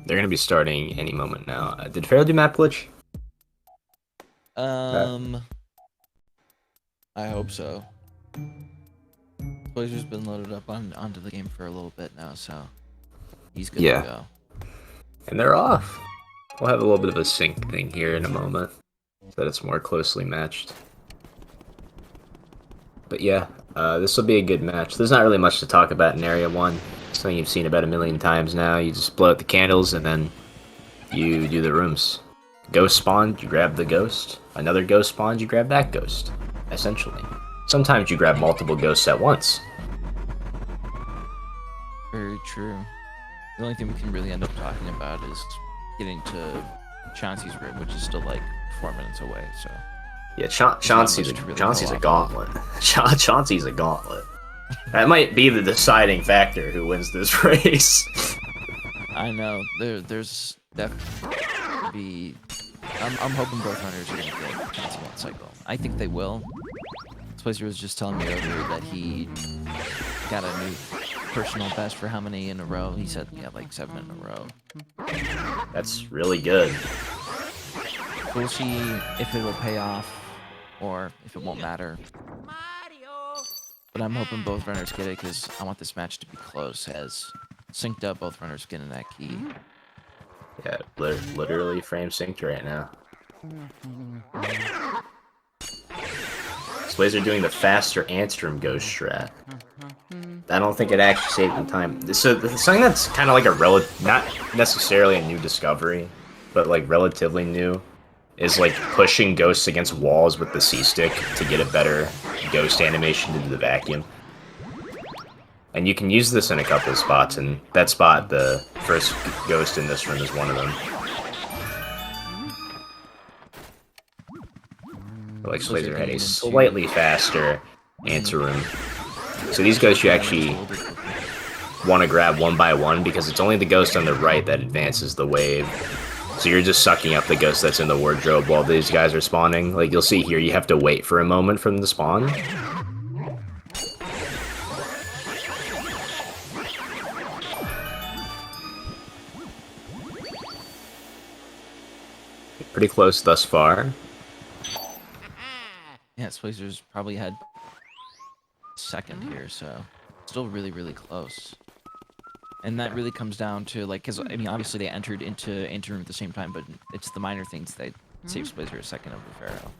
They're gonna be starting any moment now. Did Ferro do map glitch? Um, I hope so. Blazer's been loaded up onto the game for a little bit now, so he's good Yeah. to go. And they're off. We'll have a little bit of a sync thing here in a moment, so that it's more closely matched. But yeah, this will be a good match. There's not really much to talk about in Area 1. Something you've seen about a million times now. You just blow out the candles and then you do the rooms. Ghost spawned, you grab the ghost. Another ghost spawned, you grab that ghost. Essentially. Sometimes you grab multiple ghosts at once. Very true. The only thing we can really end up talking about is getting to Chauncey's room, which is still like 4 minutes away, so... Yeah, Chauncey's a gauntlet. Chauncey's a gauntlet. That might be the deciding factor who wins this race. I know. There's definitely be. I'm hoping both runners are gonna get Chauncey one cycle. I think they will. Splazer was just telling me earlier that he got a new personal best for how many in a row. He said he had like 7 in a row. That's really good. We'll see if it will pay off or if it won't matter. But I'm hoping both runners get it because I want this match to be close, as synced up both runners getting that key. Yeah, literally frame synced right now. Splazer doing the faster Antrim ghost strat. I don't think it actually saved him time. So something that's kind of like not necessarily a new discovery, but like relatively new, is like pushing ghosts against walls with the C-stick to get a better ghost animation into the vacuum. And you can use this in a couple of spots, and that spot, the first ghost in this room, is one of them. Like Splazer had a slightly faster answer room. So these ghosts you actually want to grab one by one because it's only the ghost on the right that advances the wave. So you're just sucking up the ghost that's in the wardrobe while these guys are spawning. Like you'll see here, you have to wait for a moment from the spawn. Pretty close thus far. Yeah, Splazer's probably had second here, so still really, really close. And that really comes down to, like, because, I mean, obviously they entered into room at the same time, but it's the minor things that save Splazer a second over Ferro.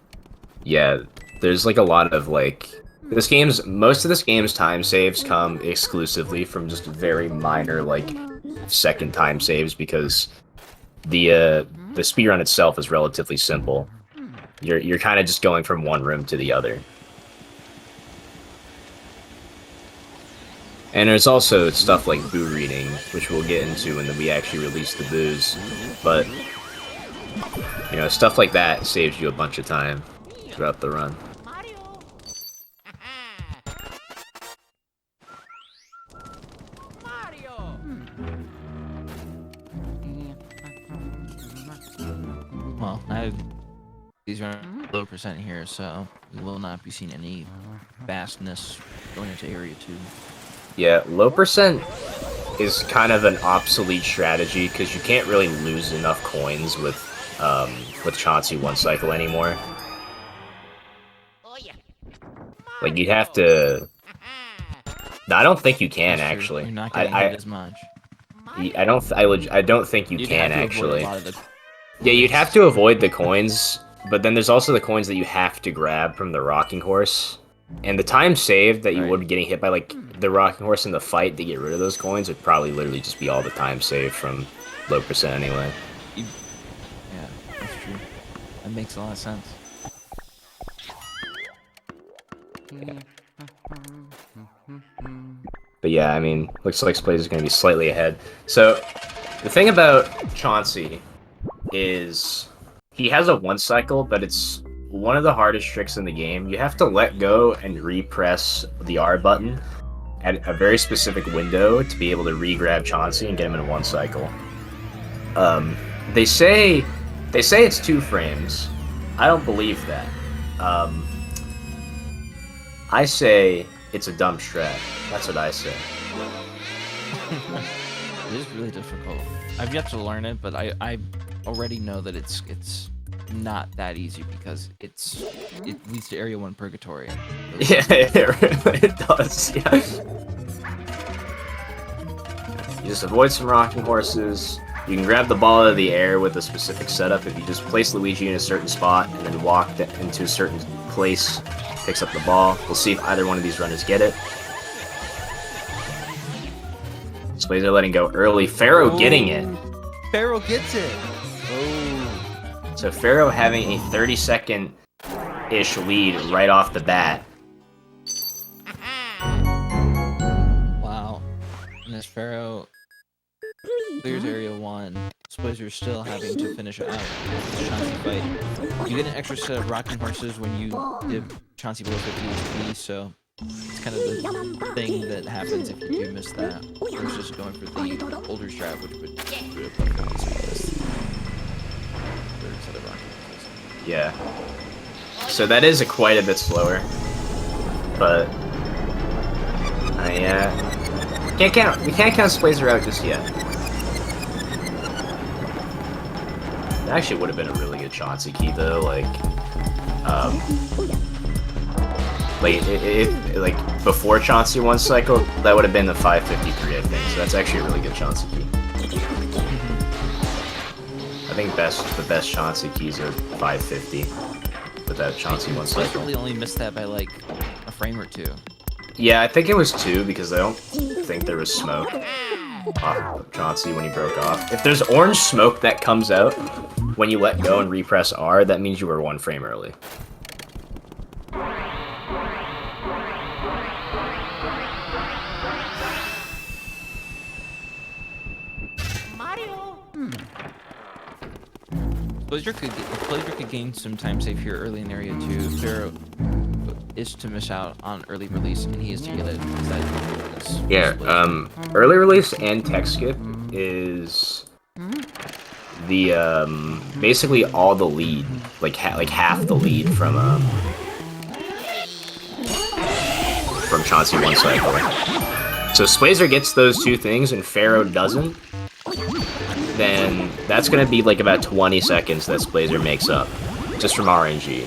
Yeah, there's, like, a lot of, like... most of this game's time saves come exclusively from just very minor, like, second time saves, because the speedrun itself is relatively simple. You're kind of just going from one room to the other. And there's also stuff like boo reading, which we'll get into when we actually release the boos. But, you know, stuff like that saves you a bunch of time throughout the run. Well, these are low percent here, so we will not be seeing any vastness going into Area 2. Yeah, low percent is kind of an obsolete strategy because you can't really lose enough coins with Chauncey one cycle anymore. Like you'd have to. No, I don't think you can actually. You're not getting hit as much. I don't think you can actually. Yeah, you'd have to avoid the coins, but then there's also the coins that you have to grab from the rocking horse. And the time saved that you would be getting hit by, like, the rocking horse in the fight to get rid of those coins would probably literally just be all the time saved from low percent anyway. Yeah, that's true. That makes a lot of sense. Yeah. But yeah, I mean, looks like Splazer's going to be slightly ahead. So, the thing about Chauncey is he has a one cycle, but it's one of the hardest tricks in the game. You have to let go and repress the R button at a very specific window to be able to re-grab Chauncey and get him in one cycle. They say it's 2 frames. I don't believe that. I say it's a dumb strat. That's what I say. It is really difficult. I've yet to learn it, but I already know that it's not that easy because it leads to Area 1 Purgatory. Yeah, it does. Yeah. You just avoid some rocking horses. You can grab the ball out of the air with a specific setup if you just place Luigi in a certain spot and then walk into a certain place, picks up the ball. We'll see if either one of these runners get it. Splazer letting go early. Ferro getting it. Ferro gets it. Oh. So Ferro having a 30-second-ish lead right off the bat. Wow. And as Ferro clears Area 1, Splazer's still having to finish out the Chauncey fight. You get an extra set of rocking horses when you give Chauncey below 50 HP, so it's kind of the thing that happens if you do miss that. Versus just going for the older strat, which would do it perfectly. Third set of rocking horses. Yeah. So that is quite a bit slower. But we can't count Splazer out just yet. That actually would have been a really good Chauncey key though, like like before Chauncey 1 cycle, that would have been the 553, I think. So that's actually a really good Chauncey key. I think the best Chauncey keys are 550 without Chauncey 1 cycle. I probably only missed that by like a frame or 2. Yeah, I think it was 2 because I don't think there was smoke off of Chauncey when he broke off. If there's orange smoke that comes out when you let go and repress R, that means you were 1 frame early. Splazer could gain some time save here early in Area 2. Ferro is to miss out on early release, and he is to get it. Early release and tech skip is the basically all the lead, like half the lead from Chauncey 1 cycle. So Splazer gets those 2 things and Ferro doesn't, then that's gonna be like about 20 seconds that Splazer makes up just from RNG.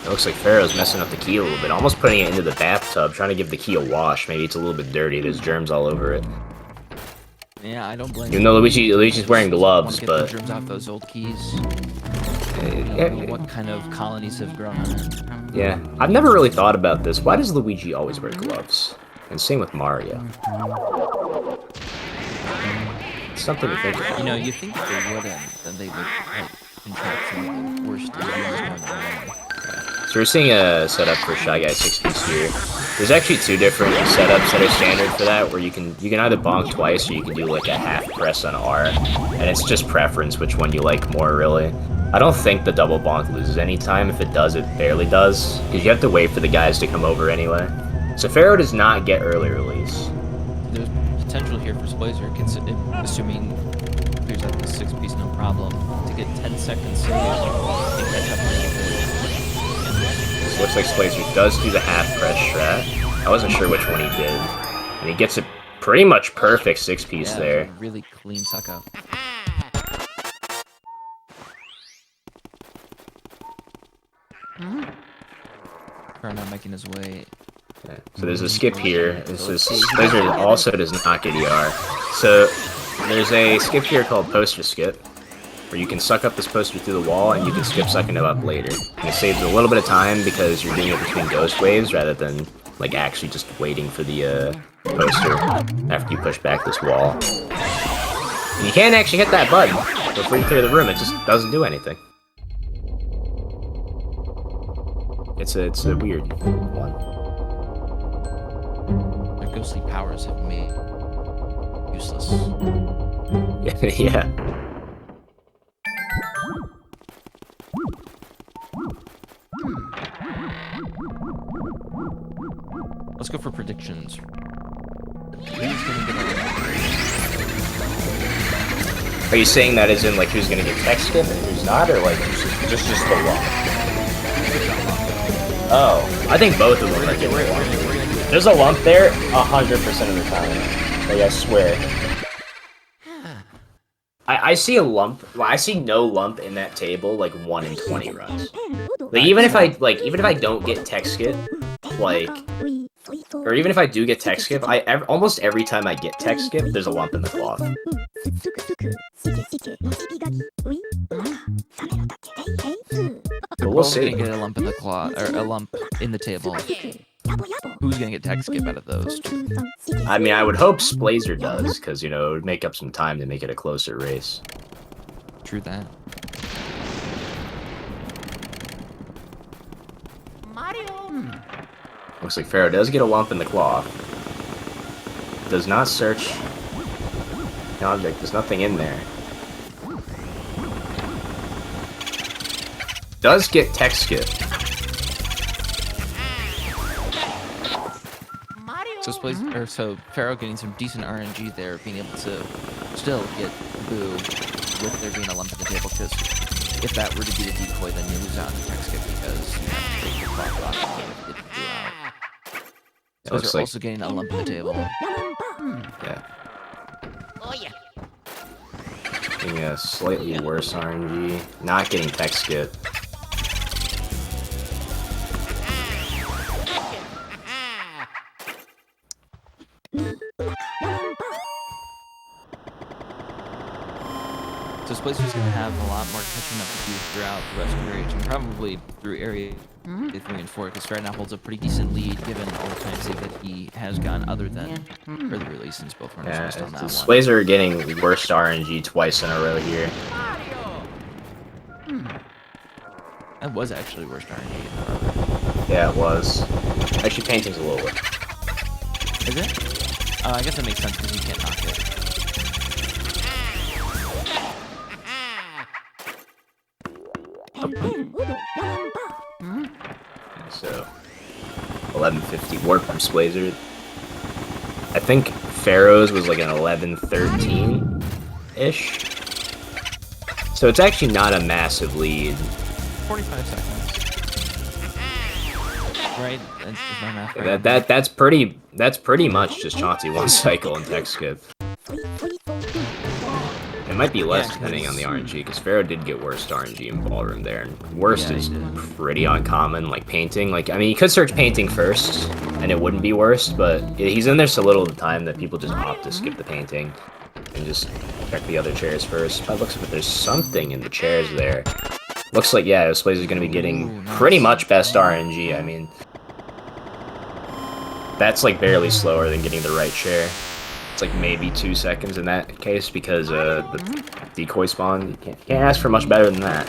It looks like Ferro's messing up the key a little bit, almost putting it into the bathtub, trying to give the key a wash. Maybe it's a little bit dirty, there's germs all over it. Yeah, I don't blame Even though Luigi's wearing gloves, get but... the germs off those old keys. I don't know what kind of colonies have grown on it. Yeah, I've never really thought about this. Why does Luigi always wear gloves? And same with Mario. It's something to think about. You know, you think if they wouldn't, then they would like, contract some of the worst diseases going on. So we're seeing a setup for Shy Guy 6-piece here. There's actually 2 different setups that are standard for that, where you can either bonk twice or you can do like a half press on R, and it's just preference which one you like more, really. I don't think the double bonk loses any time. If it does, it barely does, because you have to wait for the guys to come over anyway. So Ferro does not get early release. There's potential here for Splazer, assuming there's like the 6-piece no problem, to get 10 seconds save and catch up a little bit. Looks like Splazer does do the half press strat. I wasn't sure which one he did. And he gets a pretty much perfect 6-piece there. Really clean suck up. Ferro making his way. Yeah. So there's a skip here. Splazer also does not get ER. So there's a skip here called poster skip, where you can suck up this poster through the wall and you can skip sucking it up later. And it saves a little bit of time because you're doing it between ghost waves rather than like actually just waiting for the poster after you push back this wall. And you can't actually hit that button before you clear the room, it just doesn't do anything. It's a weird one. Their ghostly powers have made useless. Yeah. Let's go for predictions. Who's gonna get Are you saying that as in like who's gonna get tech skip and who's not, or like just the lump? Oh, I think both of them are getting lump. There's a lump there 100% of the time. Like I swear. I see a lump. Well, I see no lump in that table like 1 in 20 runs. Like even if I don't get tech skip, like, or even if I do get tech skip, almost every time I get tech skip, there's a lump in the cloth. But we'll see. Gonna get a lump in the cloth or a lump in the table. Who's gonna get tech skip out of those? I mean, I would hope Splazer does, because, you know, it would make up some time to make it a closer race. True that. Looks like Ferro does get a lump in the cloth. Does not search the object. There's nothing in there. Does get tech skip. So Ferro getting some decent RNG there, being able to still get Boo with there being a lump in the table, because if that were to be the decoy, then you lose out on the tech skip because you have to take the clock off and get the Boo out. So they're also getting a lump in the table. Yeah. Getting a slightly worse RNG. Not getting tech skip. So Splazer's going to have a lot more catching up to do throughout the rest of the area, and probably through area 3 and 4, because right now holds a pretty decent lead given all the time save that he has gotten other than early release, since both runners missed on that one. Splazer getting worst RNG twice in a row here. That was actually worst RNG. Yeah, it was. Actually, painting's a little worse. Is it? I guess that makes sense because you can't knock it. So, 1150 warp from Splazer. I think Ferro's was like an 1113-ish. So it's actually not a massive lead. 45 seconds. Right? Is my math right? That's pretty much just Chauncey one cycle and tech skip. It might be less depending on the RNG, because Ferro did get worst RNG in Ballroom there, and worst is pretty uncommon, like painting. Like, I mean, you could search painting first, and it wouldn't be worst, but he's in there so little of the time that people just opt to skip the painting and just check the other chairs first. By the looks of it, there's something in the chairs there. Looks like, yeah, this place is going to be getting pretty much best RNG. I mean, that's like barely slower than getting the right chair. It's like maybe 2 seconds in that case, because the decoy spawn, you can't ask for much better than that.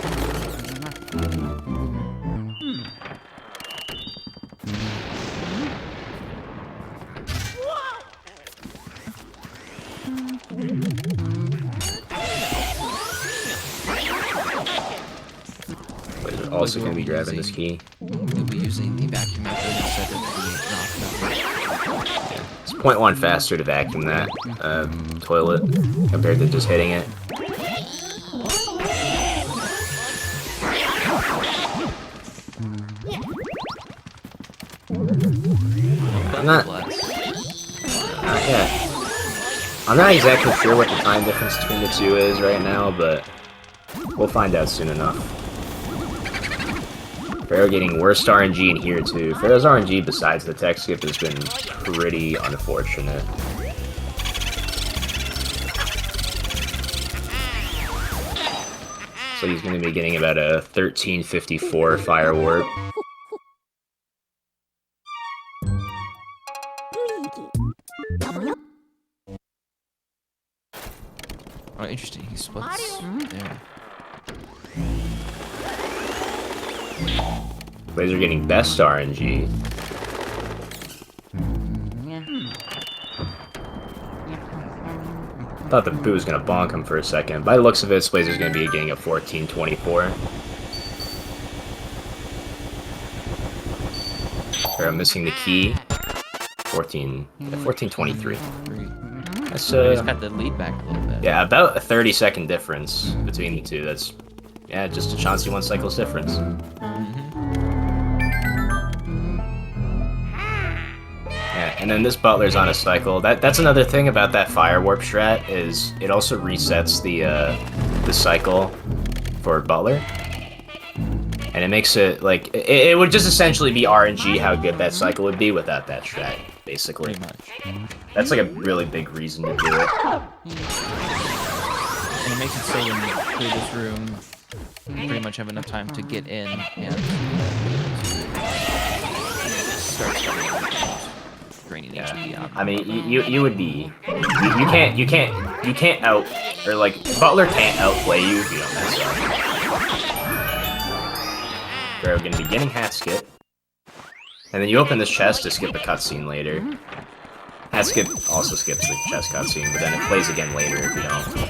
But they're also going to be grabbing this key. We'll be using the vacuum method instead of the knock method. It's 0.1 faster to vacuum that toilet compared to just hitting it. I'm not exactly sure what the time difference between the two is right now, but we'll find out soon enough. Ferro getting worst RNG in here too. Ferro's RNG besides the tech skip has been pretty unfortunate. So he's going to be getting about a 1354 fire warp. Oh, interesting. He splits there. Blazer getting best RNG. Thought the Boo was gonna bonk him for a second. By the looks of it, Blazer's gonna be getting a 1424. I'm missing the key. 1423. That's He's got the lead back a little bit. Yeah, about a 30-second difference between the two. That's, yeah, just a Chauncey one cycle's difference. Yeah, And then this Butler's on a cycle. That's another thing about that Fire Warp strat, is it also resets the cycle for Butler. And it makes it, like, it would just essentially be RNG how good that cycle would be without that strat, basically. Pretty much. That's like a really big reason to do it. And it makes it so when you clear this room, you pretty much have enough time to get in and start draining HP out. I mean, you would be, you can't out, or like, Butler can't outplay you if you don't mess up. Ferro gonna be getting hat skip. And then you open this chest to skip a cutscene later. Hat skip also skips the chest cutscene, but then it plays again later if you don't open the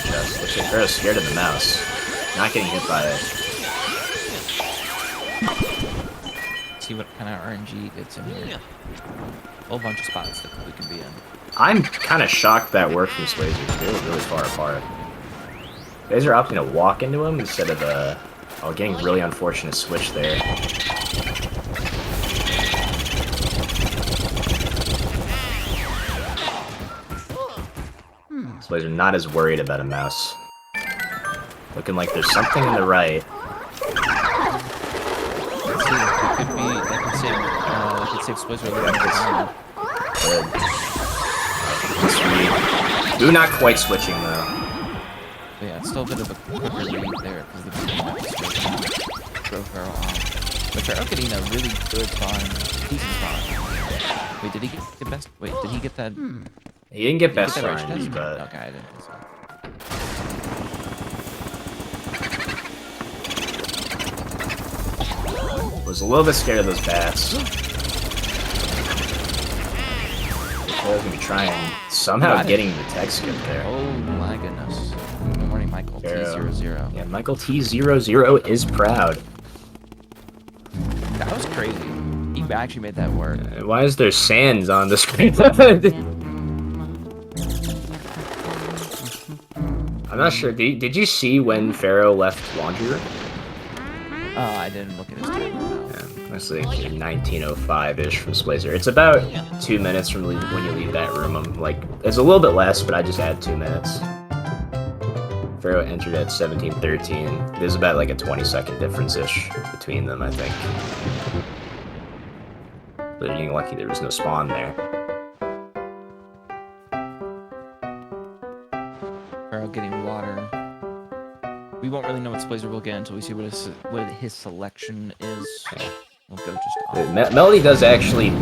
chest. Looks like Ferro's scared of the mouse. Not getting hit by it. See what kind of RNG gets in here. A whole bunch of spots that we can be in. I'm kind of shocked that worked from Splazergames. They were really far apart. You guys are opting to walk into him instead of getting really unfortunate switch there. Splazer not as worried about a mouse. Looking like there's something in the right. Let's see, it could be, that could save Splazer a little bit. Good. Sweet. Do not quite switching though. But yeah, it's still a bit of a quicker read there because the throw Ferro off. But Ferro getting a really good spawn, decent spawn. Wait, did he get the best? Wait, did he get that? He didn't get best that RNG, test? but Okay, I didn't think so. was a little bit scared of those bats. I was gonna be trying somehow getting the tech skip there. Oh my goodness. Good morning, Michael T00. Yeah, Michael T00 is proud. That was crazy. He actually made that work. Why is there sands on the screen? I'm not sure. Did you see when Ferro left laundry room? I didn't look at his time. No. Yeah, it's like 19:05-ish from Splazer. It's about 2 minutes from when you leave that room. I'm like, it's a little bit less, but I just add 2 minutes. Ferro entered at 17:13. There's about like a 20-second difference-ish between them, I think. But you're getting lucky there was no spawn there. Ferro getting water. We won't really know what Splazer will get until we see what his selection is. We'll go just off. Melody does actually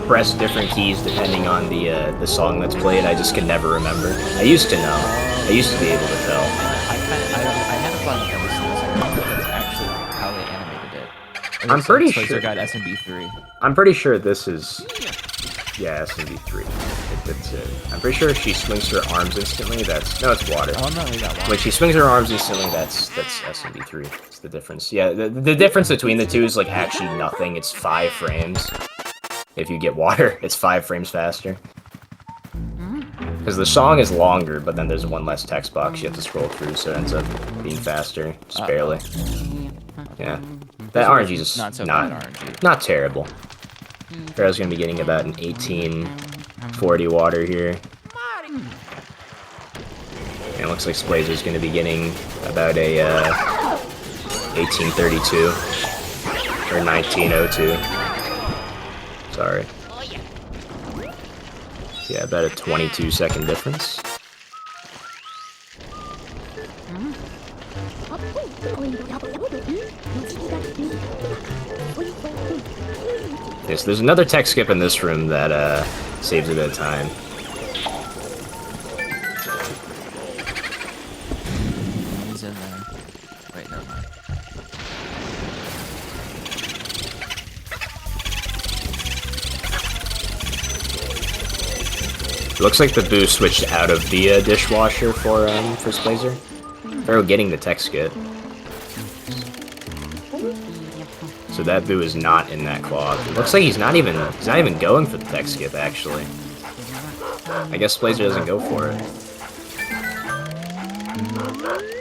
press different keys depending on the song that's played. I just can never remember. I used to know. I used to be able to tell. I had a fun with this. That's actually how they animated it. I'm pretty Splazer sure. got SMB3. I'm pretty sure this is. Yeah, SMB3. That's it. I'm pretty sure if she swings her arms instantly, that's... No, it's water. Oh no, we got water. When she swings her arms instantly, that's SMB3. It's the difference. Yeah, the difference between the two is like actually nothing. It's 5 frames. If you get water, it's 5 frames faster. Because the song is longer, but then there's one less text box you have to scroll through, so it ends up being faster. Just barely. Yeah. That RNG is just not so bad RNG. Not terrible. Ferro's gonna be getting about an 1840 water here. And it looks like Splazer's gonna be getting about a 1832 or 1902. Sorry. Yeah, about a 22-second difference. Yes, there's another tech skip in this room that saves a bit of time. He's in there. Wait, never mind. Looks like the boo switched out of the dishwasher for Splazer. Ferro getting the tech skip. So that boo is not in that cloth. It looks like he's not even going for the tech skip actually. I guess Splazer doesn't go for it.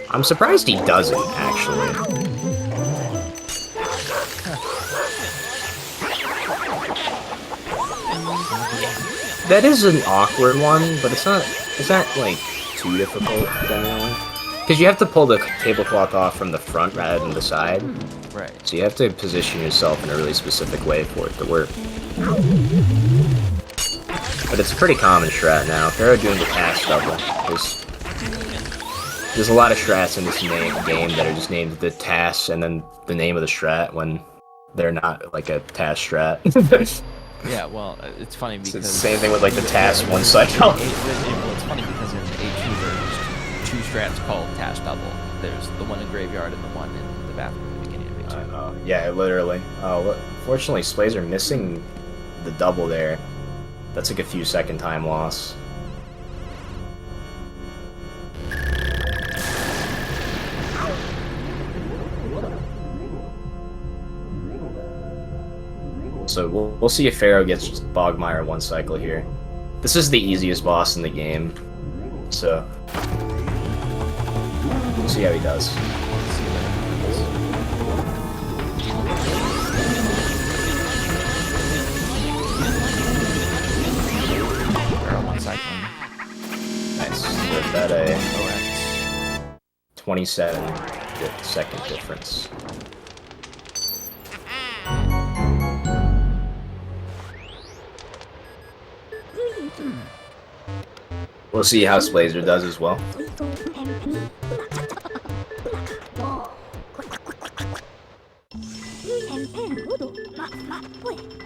I'm surprised he doesn't actually. that is an awkward one, but it's not like too difficult generally. Because you have to pull the tablecloth off from the front rather than the side. Right. So you have to position yourself in a really specific way for it to work. But it's a pretty common strat now. Ferro doing the pass double. There's a lot of strats in this game that are just named the TAS and then the name of the strat when they're not like a TAS strat. Yeah, well, it's funny because... It's the same thing with like the TAS one cycle. It's funny because in A2 there's two strats called TAS double. There's the one in Graveyard and the one in the bathroom at the beginning of A2. Yeah, literally. Oh, fortunately, Splazer missing the double there. That's like a few second time loss. So we'll see if Ferro gets Bogmire one cycle here. This is the easiest boss in the game, so we'll see how he does. Ferro one cycling. Nice. With that a 27-second difference. We'll see how Splazer does as well.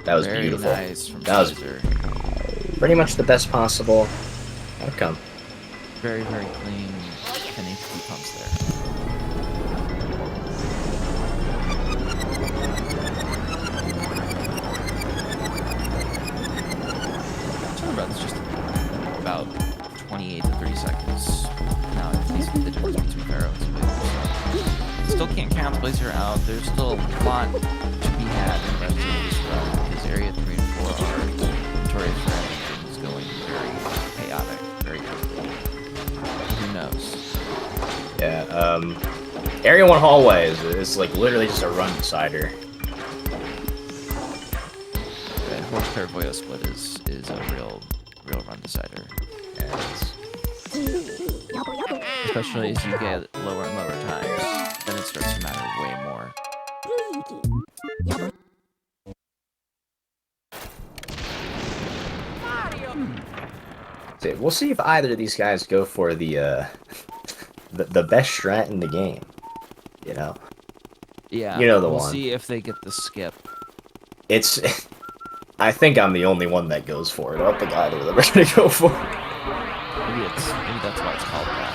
That was Very beautiful. Nice from That was Splazer. pretty much the best possible outcome. Very, very clean 10 HP pumps there. It's just about 28 to 30 seconds. Now, at least the difference between Ferro and Splazer. So still can't count Splazer out. There's still a lot to be had in the rest of this run. Because Area 3 and 4 are notorious for having things going very chaotic, very quickly. Who knows? Yeah, Area 1 hallway is like literally just a run decider. The whole Clairvoyant split is a real run decider. Yeah, especially as you get lower and lower times, then it starts to matter way more. So we'll see if either of these guys go for the best strat in the game. You know? Yeah, you know the we'll one. See if they get the skip. It's... I think I'm the only one that goes for it. I don't think either of them are gonna go for it. Maybe that's why it's called that.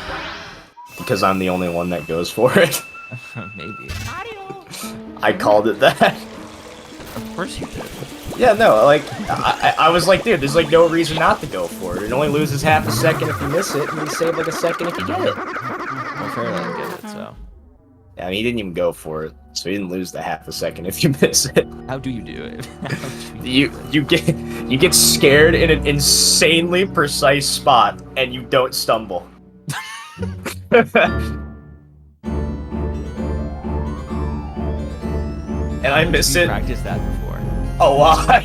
Because I'm the only one that goes for it. Maybe. I called it that. Of course you did. Yeah, no, like, I was like, dude, there's like no reason not to go for it. It only loses half a second if you miss it, and you save like a second if you get it. Well, Ferro didn't get it, so... I mean, he didn't even go for it, so he didn't lose the half a second if you miss it. How do you do it? You get scared in an insanely precise spot, and you don't stumble. And I miss it. Practiced that before. A lot.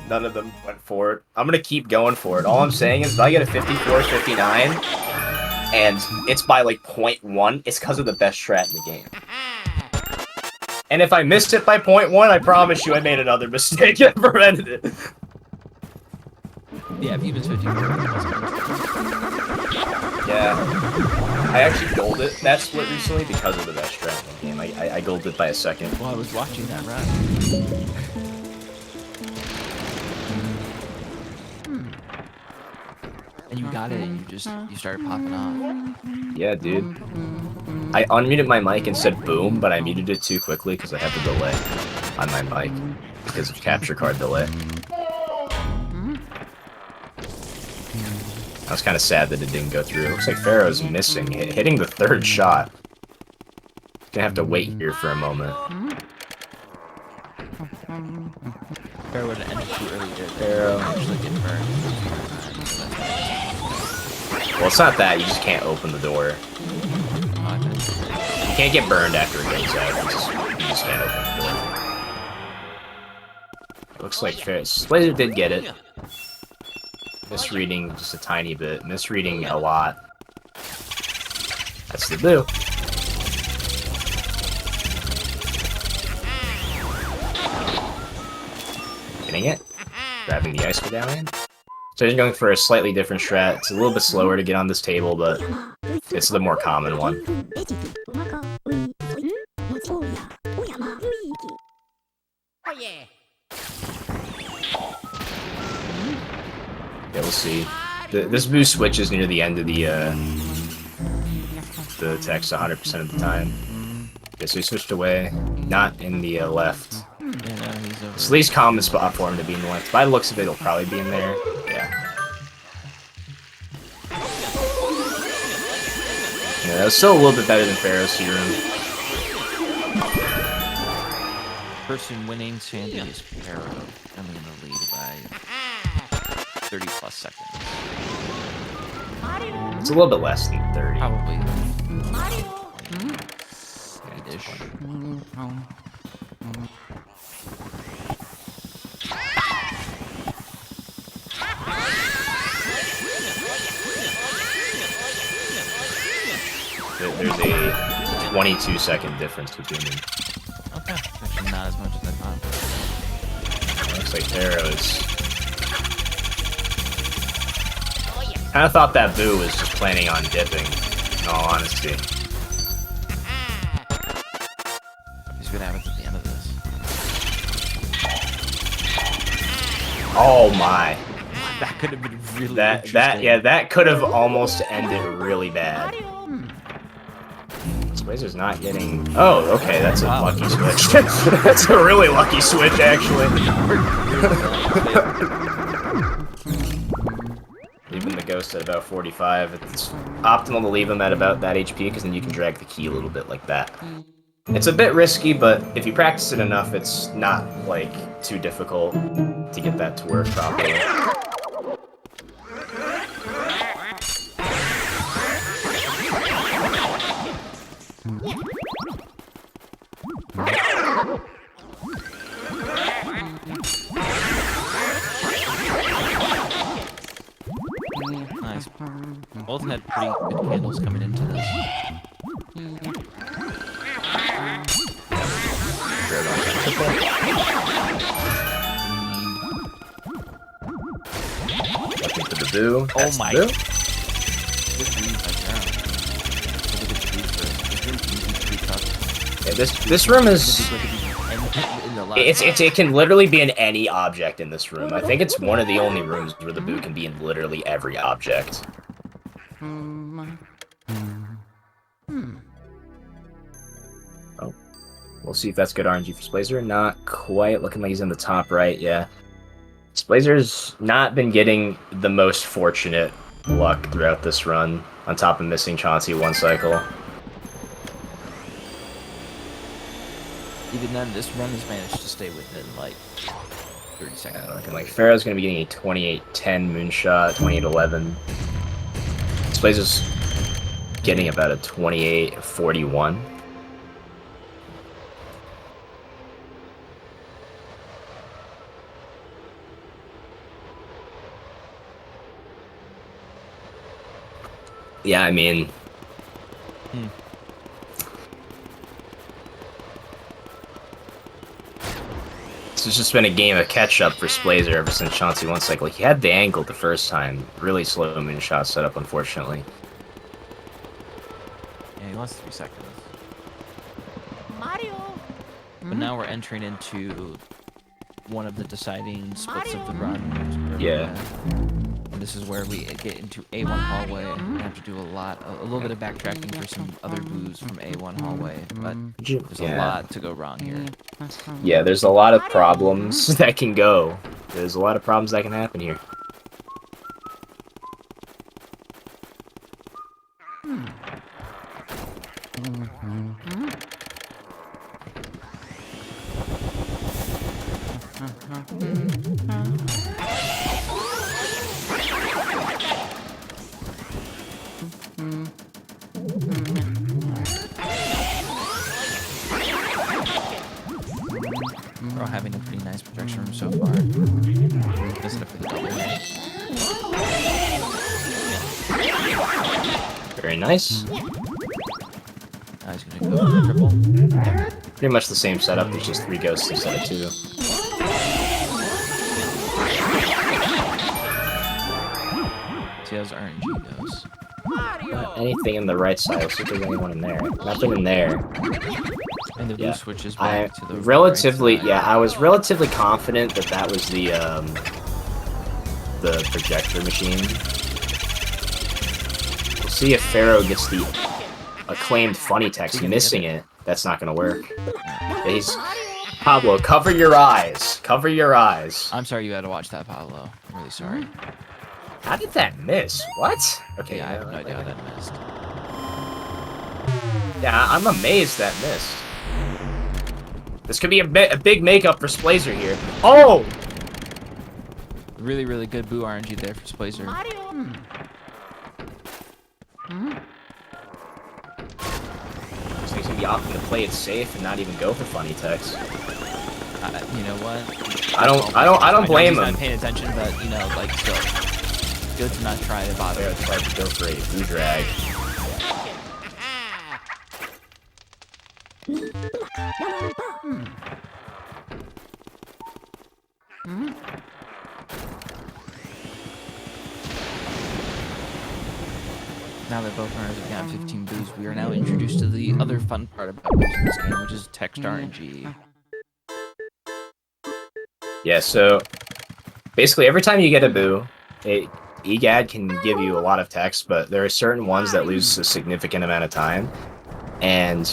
None of them went for it. I'm gonna keep going for it. All I'm saying is if I get a 54-59, and it's by like 0.1, it's because of the best strat in the game. And if I missed it by 0.1, I promise you I made another mistake and prevented it. Yeah, if you missed 54, Yeah. I actually gold it that split recently because of the best strat in the game. I gold it by a second. Well, I was watching that run. And you got it, and you started popping off. Yeah, dude. I unmuted my mic and said boom, but I muted it too quickly because I have a delay on my mic because of capture card delay. I was kind of sad that it didn't go through. It looks like Ferro's missing, hitting the third shot. Gonna have to wait here for a moment. Ferro would have ended too early there. Ferro. Actually get burned. Well, it's not that. You just can't open the door. You can't get burned after it goes out. You just can't open the door. Looks like Splazer did get it. Misreading just a tiny bit. Misreading a lot. That's the boo. Getting it. Grabbing the ice medallion. So he's going for a slightly different strat. It's a little bit slower to get on this table, but it's the more common one. Yeah, we'll see. This boo switches near the end of the text 100% of the time. Okay, so he switched away, not in the left. It's the least common spot for him to be in the left. By the looks of it, it'll probably be in there. Yeah. Yeah, that was still a little bit better than Ferro's room. Person winning Sandy is Ferro, coming in the lead by 30 plus seconds. It's a little bit less than 30. Probably. Ish. There's a 22-second difference between them. Okay, actually not as much as I thought. Looks like Ferro is... Kinda thought that boo was just planning on dipping, in all honesty. He's gonna have it at the end of this. Oh my. That could have been really that could have almost ended really bad. Splazer's not getting... Oh, okay, that's a lucky switch. That's a really lucky switch, actually. Leaving the ghost at about 45. It's optimal to leave him at about that HP, because then you can drag the key a little bit like that. It's a bit risky, but if you practice it enough, it's not, like, too difficult to get that to work properly. Nice. Both had pretty good handles coming into this. Looking for the boo. Oh my. Boo. Yeah, this room is... It can literally be in any object in this room. I think it's one of the only rooms where the boo can be in literally every object. Oh. We'll see if that's good RNG for Splazer. Not quite. Looking like he's in the top right, yeah. Splazer's not been getting the most fortunate luck throughout this run, on top of missing Chauncey one cycle. Even then, this run has managed to stay within, like, 30 seconds. Looking like Ferro's going to be getting a 28-10 moonshot, 28-11. Splazer's getting about a 28-41. Yeah, I mean... This has just been a game of catch-up for Splazer ever since Chauncey one cycle. He had the angle the first time. Really slow moonshot setup, unfortunately. Yeah, he lost 3 seconds. Mario! But now we're entering into one of the deciding splits of the run. Yeah. And this is where we get into A1 hallway and have to do a little bit of backtracking for some other boos from A1 hallway, but there's a lot to go wrong here. Yeah, there's a lot of problems that can go. There's a lot of problems that can happen here. Ferro having a pretty nice projection room so far. This is for the double. Very nice. Now he's gonna go for the triple. Pretty much the same setup, there's just 3 ghosts instead of 2. See how his RNG goes. Not anything in the right side. Let's see if there's anyone in there. Nothing in there. And the blue Yeah. switches back to the relatively, right side. yeah, I was relatively confident that that was the projector machine. We'll see if Ferro gets the acclaimed funny text. Missing it. That's not gonna work. Yeah, he's Pablo. Cover your eyes. Cover your eyes. I'm sorry you had to watch that, Pablo. I'm really sorry. How did that miss? What? Okay. Yeah, I have no idea how that missed. Yeah, I'm amazed that missed. This could be a big makeup for Splazer here. Oh! Really, really good boo RNG there for Splazer. So he's gonna be opting to play it safe and not even go for funny text. You know what? I don't blame him. Not paying attention, but you know, like still, good to not try to bother. Ferro tried to go for a blue drag. Now that both runners have gotten 15 boos, we are now introduced to the other fun part about boos in this game, which is text RNG. Yeah, so basically every time you get a boo, EGAD can give you a lot of text, but there are certain ones that lose a significant amount of time. And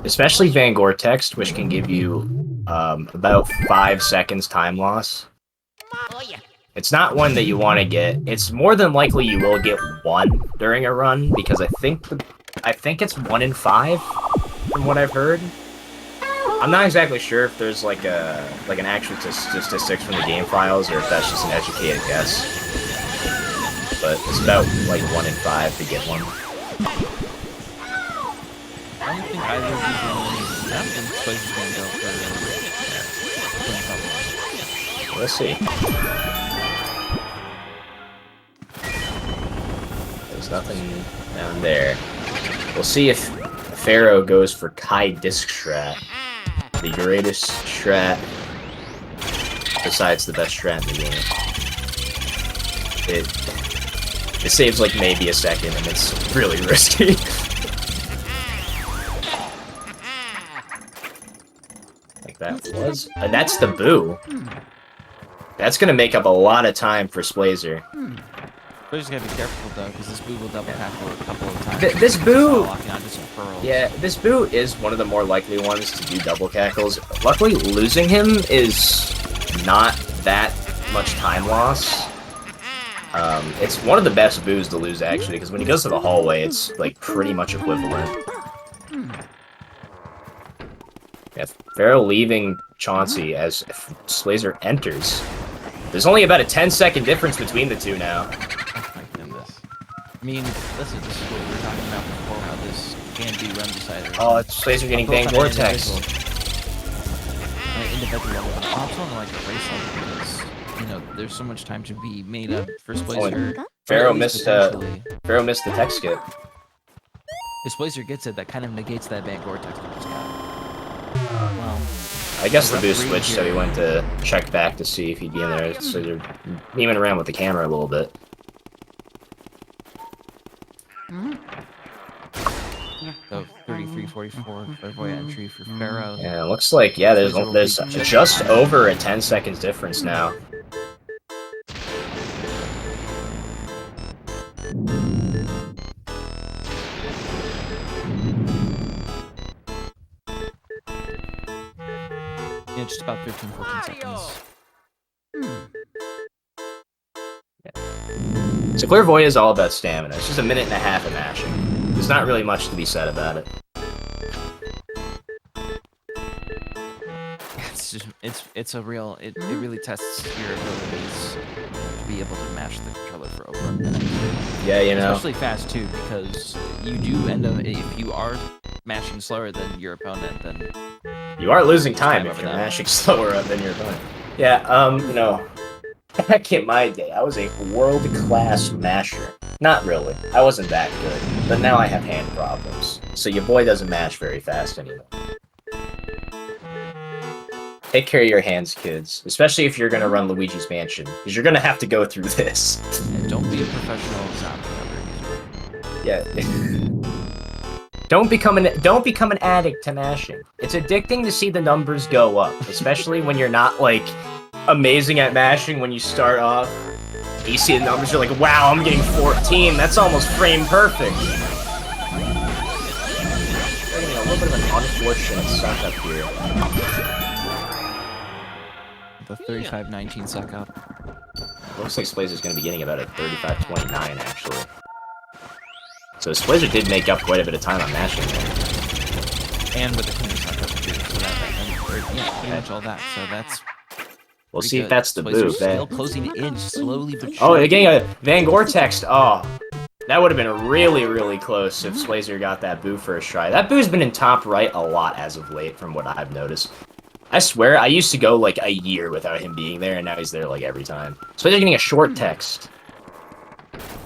especially Van Gore text, which can give you about 5 seconds time loss. It's not one that you want to get. It's more than likely you will get 1 during a run, because I think it's 1 in 5 from what I've heard. I'm not exactly sure if there's like an actual statistics from the game files, or if that's just an educated guess. But it's about like 1 in 5 to get 1. I don't think either of these runners. I don't think Splazer's gonna go for. Let's see. There's nothing down there. We'll see if Ferro goes for Kai Disc Strat. The greatest strat besides the best strat in the game. It saves like maybe a second, and it's really risky. Like that was, and that's the boo. That's gonna make up a lot of time for Splazer. We're just gotta be careful though, because this boo will double tackle a couple of times. This boo, yeah, this boo is one of the more likely ones to do double cackles. Luckily, losing him is not that much time loss. It's one of the best boos to lose actually, because when he goes to the hallway, it's like pretty much equivalent. Yeah, Ferro leaving Chauncey as Splazer enters. There's only about a 10-second difference between the two now. Oh my goodness. I mean, listen, this is what we were talking about before, how this can be run decider. Oh, it's Splazer getting banged vortex. Individual. Also on like a race like this, you know, there's so much time to be made up for Splazer. Ferro missed the tech skip. If Splazer gets it, that kind of negates that bang vortex we just got. Well, I guess the boost switched, so he went to check back to see if he'd be in there. So they're beaming around with the camera a little bit. So 33-44 clairvoyant entry for Ferro. Yeah, it looks like, yeah, there's just over a 10 seconds difference now. Yeah, just about 13-14 seconds. So Clairvoyant is all about stamina. It's just a minute and a half of mashing. There's not really much to be said about it. It's a real it really tests your abilities to be able to mash the controller for over a minute. Yeah, you know. Especially fast too, because you do end up, if you are mashing slower than your opponent, then You are losing time if over you're that. mashing slower than your opponent. Yeah, you know, back in my day, I was a world-class masher. Not really. I wasn't that good. But now I have hand problems. So your boy doesn't mash very fast anymore. Take care of your hands, kids. Especially if you're gonna run Luigi's Mansion. Because you're gonna have to go through this. And don't be a professional zombie hunter. Yeah. Don't become an addict to mashing. It's addicting to see the numbers go up. Especially when you're not, like, amazing at mashing when you start off. You see the numbers, you're like, wow, I'm getting 14. That's almost frame perfect. We're getting a little bit of an unfortunate suck up here. The 35-19 suck up. Looks like Splazer's going to be getting about a 35-29, actually. So Splazer did make up quite a bit of time on mashing there. And with the clean suck up too. So yeah, pretty much all that. So that's... We'll see if that's the boo. Still closing it in slowly but surely. Oh, they're getting a Van Gore-Text. Oh, that would have been really, really close if Splazer got that boo first try. That boo's been in top right a lot as of late, from what I've noticed. I swear, I used to go like a year without him being there, and now he's there like every time. So they're getting a short text.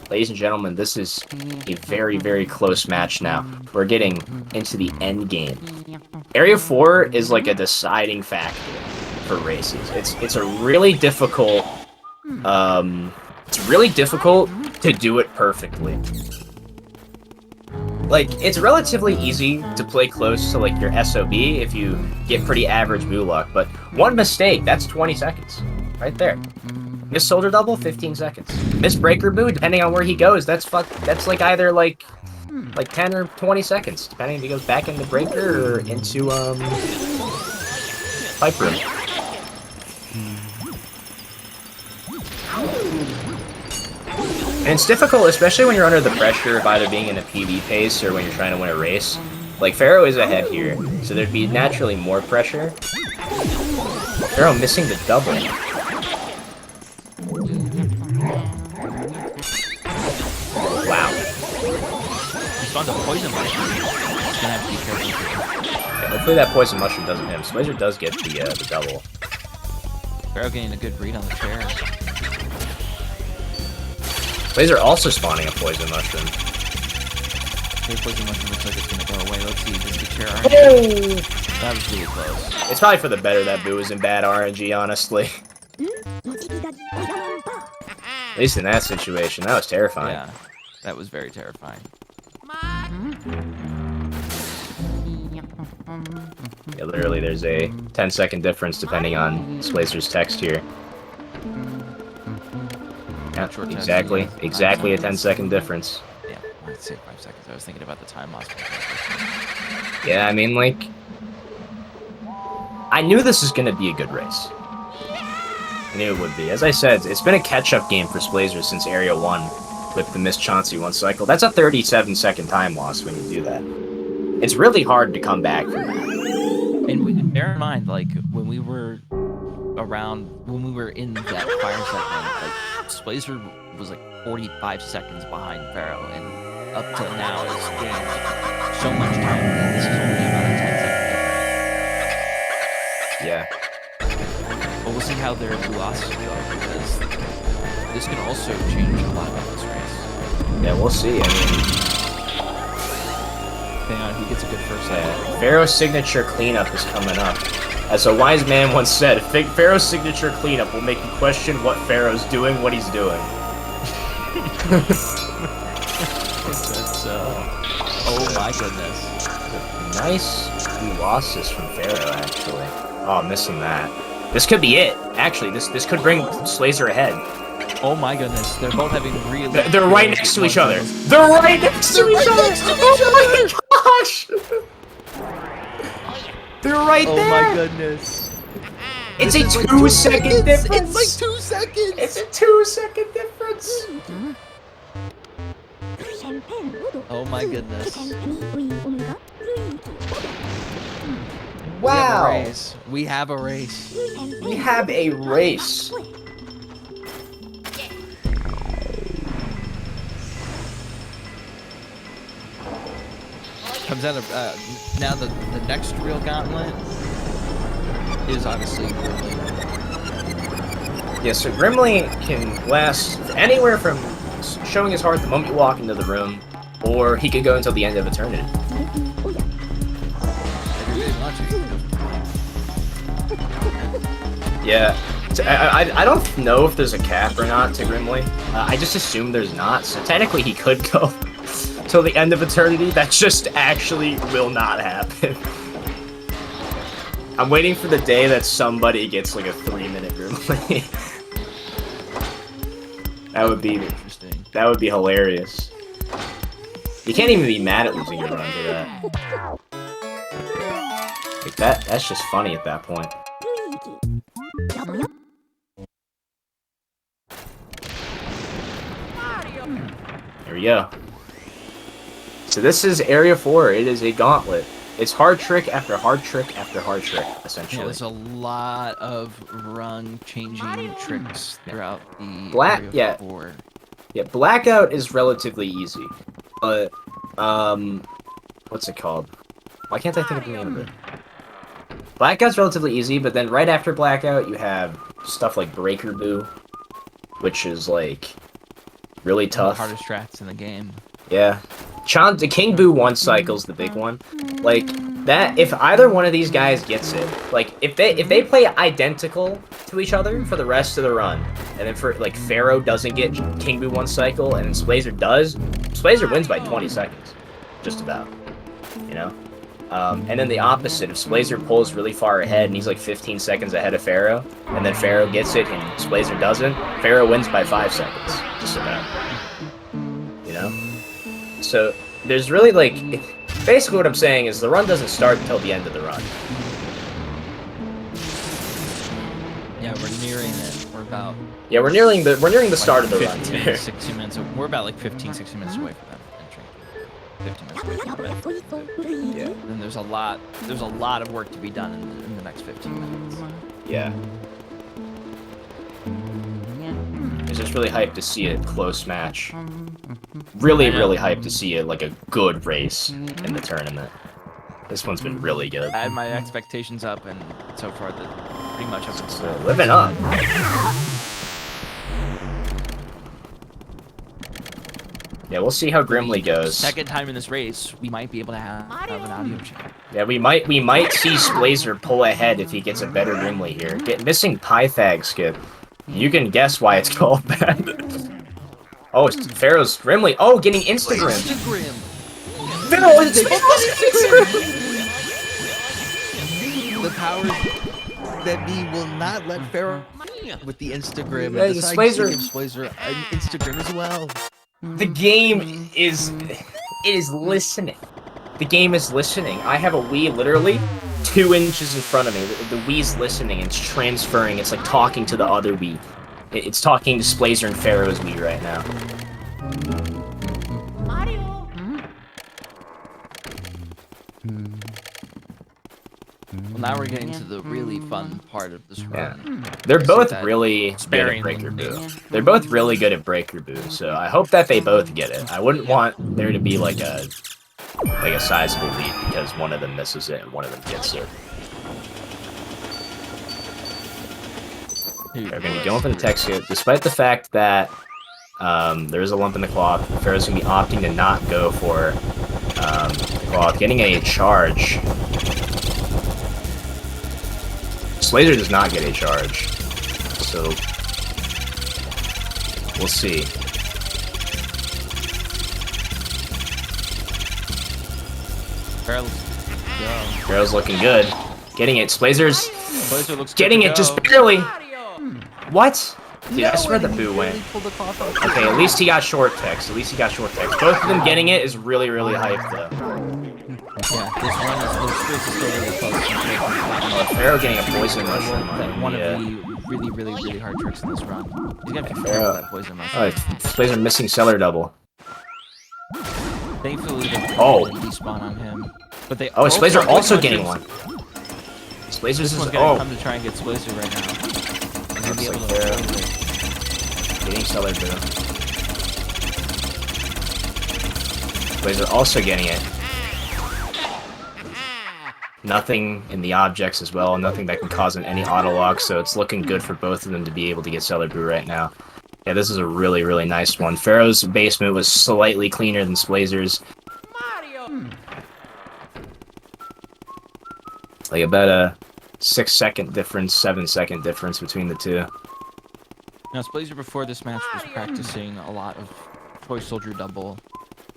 Ladies and gentlemen, this is a very, very close match now. We're getting into the end game. Area 4 is like a deciding factor for races. It's a really difficult to do it perfectly. Like, it's relatively easy to play close to, like, your SOB if you get pretty average boo luck, but one mistake, that's 20 seconds. Right there. Miss shoulder double, 15 seconds. Miss breaker boo, depending on where he goes, that's like either, like 10 or 20 seconds, depending if he goes back into breaker or into, pipe room. And it's difficult, especially when you're under the pressure of either being in a PB pace or when you're trying to win a race. Like, Ferro is ahead here, so there'd be naturally more pressure. Ferro missing the double. Wow. He's found a poison mushroom. He's gonna have to be careful. Yeah, hopefully that poison mushroom doesn't hit him. Splazer does get the double. Ferro getting a good read on the chair. Splazer also spawning a poison mushroom. The poison mushroom looks like it's gonna go away. Let's see, does the chair Oh! That was really close. It's probably for the better that Boo was in bad RNG, honestly. At least in that situation, that was terrifying. Yeah, that was very terrifying. Yeah, literally, there's a 10-second difference depending on Splazer's text here. Yeah, exactly a 10-second difference. Yeah, I'd say 5 seconds. I was thinking about the time loss. Yeah, I mean, like, I knew this was gonna be a good race. I knew it would be. As I said, it's been a catch-up game for Splazer since Area 1 with the missed Chauncey 1 cycle. That's a 37-second time loss when you do that. It's really hard to come back from that. And bear in mind, like, when we were in that fire segment, like, Splazer was like 45 seconds behind Ferro, and up till now it's gained so much time that this is only about a 10-second difference. Yeah. But we'll see how their velocities go, because this can also change a lot about this race. Yeah, we'll see. I mean, depending on who gets a good first cycle. Ferro's signature cleanup is coming up. As a wise man once said, Ferro's signature cleanup will make you question what Ferro's doing, what he's doing. Oh my goodness. Nice losses from Ferro, actually. Oh, missing that. This could be it. Actually, this could bring Splazer ahead. Oh my goodness, they're both having really... They're right next to each other. They're right next to each other! Oh my gosh! They're right there! Oh my goodness. It's a 2-second difference! It's like 2 seconds! It's a 2-second difference! Oh my goodness. Wow! We have a race. We have a race. Comes out of now the next real gauntlet is obviously Grimly. Yeah, so Grimly can last anywhere from showing his heart the moment you walk into the room, or he could go until the end of eternity. Yeah, so I don't know if there's a cap or not to Grimly. I just assume there's not, so technically he could go till the end of eternity. That just actually will not happen. I'm waiting for the day that somebody gets like a 3-minute Grimly. That would be interesting. That would be hilarious. You can't even be mad at losing your run to that. Like that's just funny at that point. Here we go. So this is Area 4. It is a gauntlet. It's hard trick after hard trick after hard trick, essentially. Yeah, there's a lot of run-changing tricks throughout the Area 4. Yeah, Blackout is relatively easy, but, what's it called? Why can't I think of the name of it? Blackout's relatively easy, but then right after Blackout, you have stuff like Breaker Boo, which is, like, really tough. The hardest strats in the game. Yeah. The King Boo 1 cycle's the big one. Like, that, if either one of these guys gets it, like, if they play identical to each other for the rest of the run, and then for, like, Ferro doesn't get King Boo 1 cycle, and then Splazer does, Splazer wins by 20 seconds. Just about. You know? And then the opposite, if Splazer pulls really far ahead, and he's like 15 seconds ahead of Ferro, and then Ferro gets it, and Splazer doesn't, Ferro wins by 5 seconds. Just about. You know? So, there's really, like, basically what I'm saying is the run doesn't start until the end of the run. Yeah, we're nearing it. We're about... Yeah, we're nearing the start of the 15, run. 60 minutes. We're about, like, 15, 60 minutes away from that entry. 15 minutes away from that. Yeah. And there's a lot of work to be done in the next 15 minutes. Yeah. It's just really hyped to see a close match. Really, really hyped to see it like a good race in the tournament. This one's been really good. I had my expectations up, and so far, pretty much up. So, living up. Yeah, we'll see how Grimly goes. Second time in this race, we might be able to have an audio check. Yeah, we might see Splazer pull ahead if he gets a better Grimly here. Missing Pythag skip. You can guess why it's called that. Oh, it's Ferro's Grimly. Oh, getting Instagram. Ferro is The powers that be will not let Ferro with the Instagram. Yeah, the Splazer Instagram as well. The game is listening. The game is listening. I have a Wii literally 2 inches in front of me. The Wii's listening. It's transferring. It's like talking to the other Wii. It's talking to Splazer and Ferro's Wii right now. Well, now we're getting to the really fun part of this run. Yeah. They're both really good at Breaker Boo. They're both really good at Breaker Boo, so I hope that they both get it. I wouldn't want there to be like a sizable lead because one of them misses it and one of them gets it. They're going to be going for the tech skip, despite the fact that there is a lump in the cloth. Ferro's going to be opting to not go for the cloth, getting a charge. Splazer does not get a charge, so we'll see. Ferro's looking good. Getting it. Splazer's getting it just barely. What? Dude, I swear the Boo went. Okay, at least he got short text. Both of them getting it is really, really hyped, though. Yeah, this run is still really close. Ferro getting a poison mushroom. One of the really, really, really hard tricks in this run. He's gonna be careful with that poison mushroom. Oh, Splazer missing cellar double. Thankfully, they despawn on him. But they Splazer also getting one. Splazer's is come to try and get Splazer right now. He's gonna be able to getting cellar double. Splazer also getting it. Nothing in the objects as well. Nothing that can cause any auto lock. So it's looking good for both of them to be able to get Cellar Brew right now. Yeah, this is a really, really nice one. Ferro's basement was slightly cleaner than Splazer's. Like about a 6-second difference, 7-second difference between the two. Now, Splazer before this match was practicing a lot of Toy Soldier double,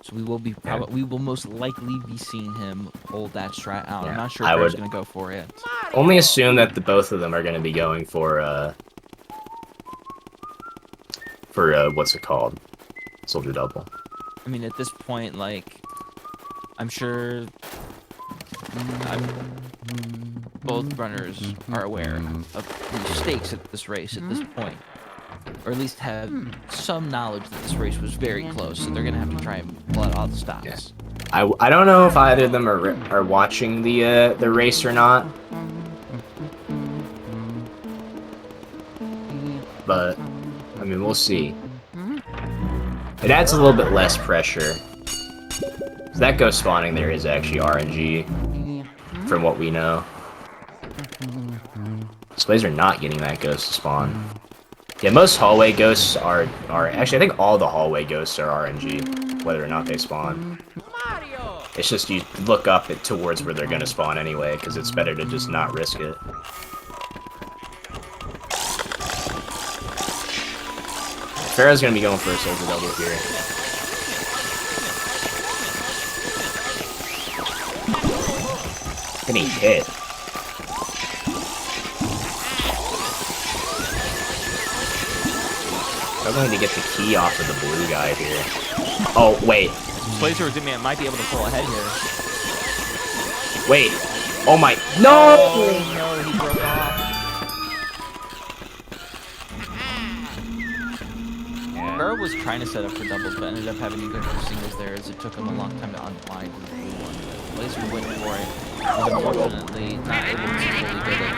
so we will most likely be seeing him hold that strat out. Yeah, I'm not sure if Ferro's going to go for it. Only assume that the both of them are going to be going for what's it called? Soldier double. I mean, at this point, like, I'm sure both runners are aware of the stakes at this race at this point, or at least have some knowledge that this race was very close, so they're gonna have to try and pull out all the stops. Yes. I don't know if either of them are watching the race or not, but I mean we'll see. It adds a little bit less pressure. So that ghost spawning there is actually RNG, from what we know. Displays are not getting that ghost to spawn. Yeah, most hallway ghosts are actually, I think all the hallway ghosts are RNG, whether or not they spawn. It's just you look up towards where they're gonna spawn anyway, because it's better to just not risk it. Ferro's gonna be going for a soldier double here. Getting hit. I'm going to get the key off of the blue guy here. Oh, wait. Blazer might be able to pull ahead here. Wait. Oh my. No! Oh, no, he broke off. Ferro was trying to set up for doubles, but ended up having to go for singles there, as it took him a long time to unwind the blue one. Blazer went for it, but unfortunately not able to fully get it.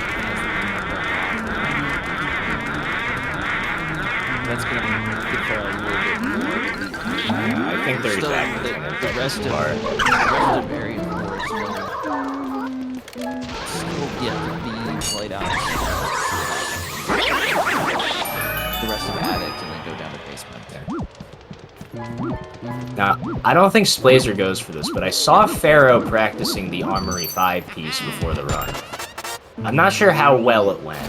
That's going to give Ferro a little bit more. I think they're Still, exactly the rest of very forward still yet being played out. The rest of Addict and then go down to basement. Now, I don't think Splazer goes for this, but I saw Ferro practicing the Armory 5 piece before the run. I'm not sure how well it went,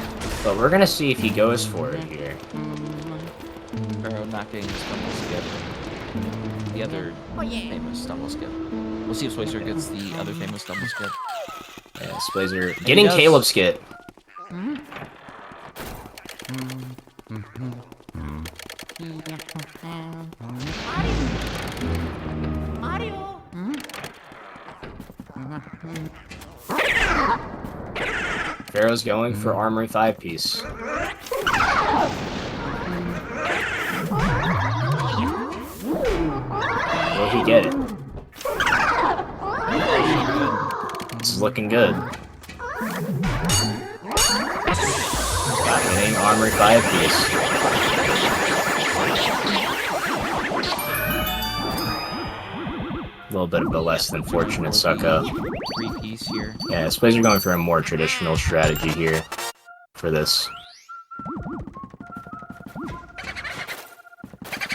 but we're gonna see if he goes for it here. Ferro not getting the stumble skip. The other famous stumble skip. We'll see if Splazer gets the other famous stumble skip. Yeah, Splazer getting Caleb skip. Mario. Ferro's going for Armory 5 piece. Will he get it? This is looking good. Got hitting Armory 5 piece. A little bit of a less than fortunate suck up. 3-piece here. Yeah, Splazer going for a more traditional strategy here for this.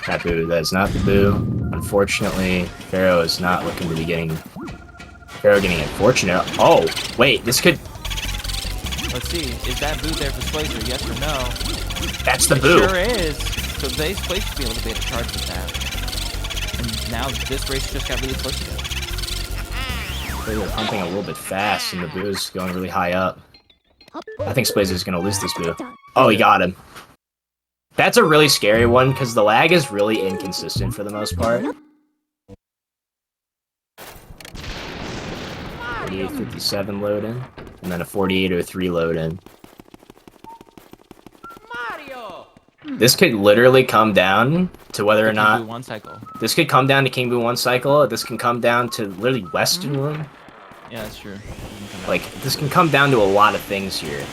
That boo, that is not the boo. Unfortunately, Ferro is not looking to be getting... Ferro getting unfortunate. Oh, wait, this could... Let's see, is that boo there for Splazer, yes or no? That's the It boo! sure is! So Splazer should be able to be able to charge with that. And now this race just got really close to it. They were pumping a little bit fast, and the boo is going really high up. I think Splazer is going to lose this boo. Oh, he got him. That's a really scary one, because the lag is really inconsistent for the most part. 48-57 load in, and then a 48-03 load in. This could literally come down to whether or not... One cycle. This could come down to King Boo 1 cycle. This can come down to literally Western Room. Yeah, that's true. Like, this can come down to a lot of things here.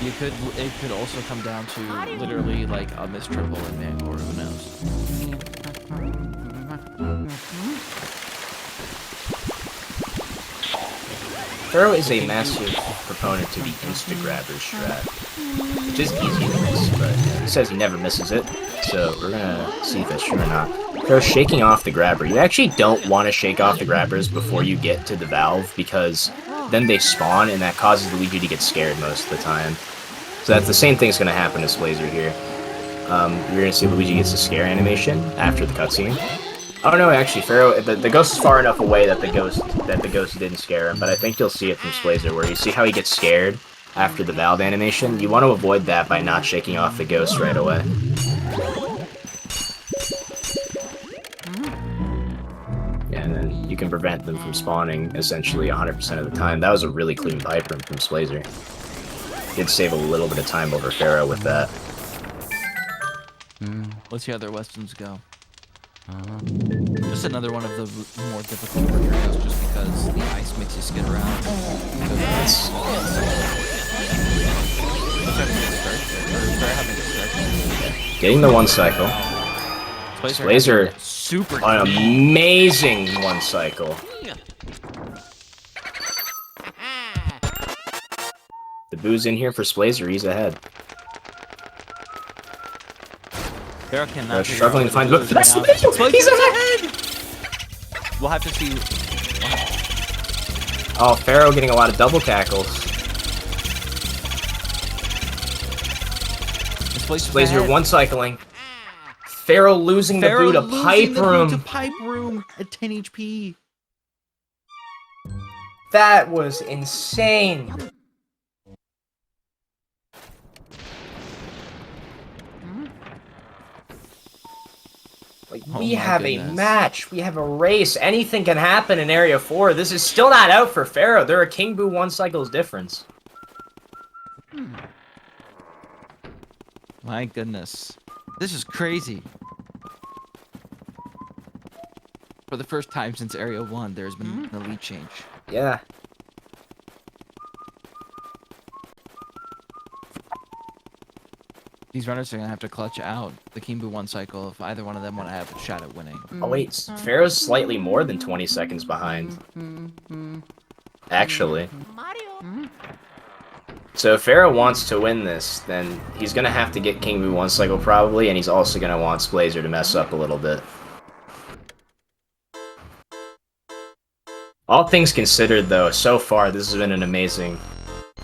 It could also come down to literally like a missed triple in Vanguard, who knows? Ferro is a massive proponent to the insta-grabber strat, which is easy to miss, but he says he never misses it, so we're gonna see if that's true or not. Ferro's shaking off the grabber. You actually don't want to shake off the grabbers before you get to the valve, because then they spawn, and that causes Luigi to get scared most of the time. So that's the same thing's gonna happen to Splazer here. You're gonna see Luigi gets a scare animation after the cutscene. Oh no, actually, Ferro, the ghost is far enough away that the ghost didn't scare him, but I think you'll see it from Splazer, where you see how he gets scared after the valve animation. You want to avoid that by not shaking off the ghost right away. Yeah, and then you can prevent them from spawning essentially 100% of the time. That was a really clean pipe room from Splazer. Did save a little bit of time over Ferro with that. Let's see how their weapons go. Just another one of the more difficult areas, just because the ice makes you skid around. Getting the one cycle. Splazer, super an amazing one cycle. The boo's in here for Splazer, he's ahead. They're struggling to find look. He's ahead! We'll have to see. Oh, Ferro getting a lot of double tackles. Splazer one cycling. Ferro losing the boot to pipe room. At 10 HP. That was insane. Like, we have a match. We have a race. Anything can happen in Area 4. This is still not out for Ferro. They're a King Boo one cycle's difference. My goodness. This is crazy. For the first time since Area 1, there's been an elite change. Yeah. These runners are going to have to clutch out the King Boo one cycle if either one of them want to have a shot at winning. Oh wait, Ferro's slightly more than 20 seconds behind. Actually. So if Ferro wants to win this, then he's going to have to get King Boo one cycle probably, and he's also going to want Splazer to mess up a little bit. All things considered though, so far this has been an amazing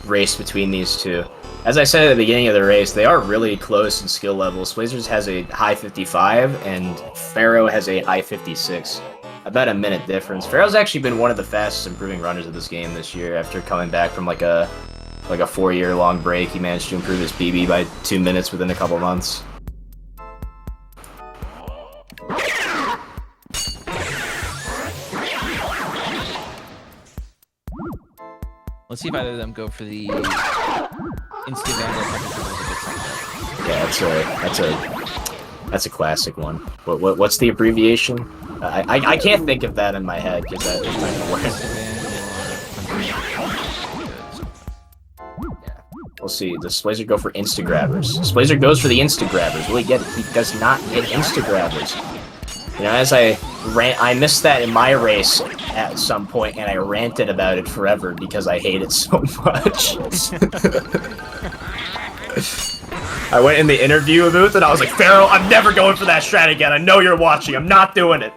race between these two. As I said at the beginning of the race, they are really close in skill level. Splazer's has a high 55, and Ferro has a high 56. About a minute difference. Ferro's actually been one of the fastest improving runners of this game this year. After coming back from like a 4-year-long break, he managed to improve his PB by 2 minutes within a couple months. Let's see if either of them go for the instant vandal. Yeah, that's a classic one. What's the abbreviation? I can't think of that in my head because that is not gonna work. Yeah, we'll see. Does Splazer go for insta grabbers? Splazer goes for the insta grabbers. Will he get it? He does not get insta grabbers. You know, as I missed that in my race at some point, and I ranted about it forever because I hate it so much. I went in the interview booth and I was like, Ferro, I'm never going for that strat again. I know you're watching. I'm not doing it.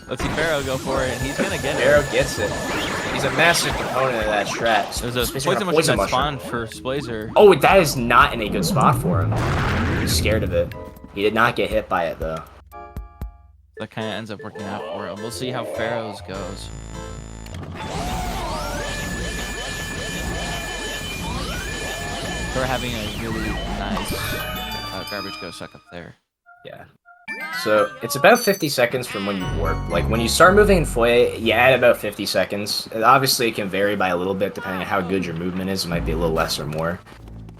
Let's see Ferro go for it, and he's gonna get it. Ferro gets it. He's a massive component of that strat. There's a poison mushroom that spawned for Splazer. Oh, that is not in a good spot for him. He's scared of it. He did not get hit by it, though. That kind of ends up working out for him. We'll see how Ferro's goes. They're having a really nice garbage go suck up there. Yeah. So, it's about 50 seconds from when you warp. Like, when you start moving in Foyer, you add about 50 seconds. Obviously, it can vary by a little bit depending on how good your movement is. It might be a little less or more.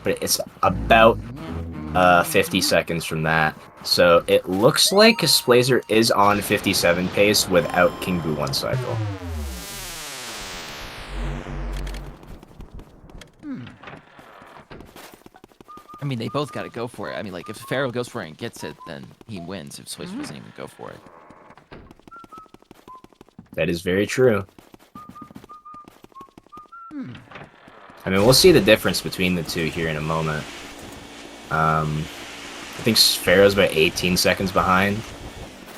But it's about 50 seconds from that. So it looks like Splazer is on 57 pace without King Boo one cycle. I mean, they both got to go for it. I mean, like, if Ferro goes for it and gets it, then he wins if Splazer doesn't even go for it. That is very true. I mean, we'll see the difference between the two here in a moment. I think Ferro's about 18 seconds behind.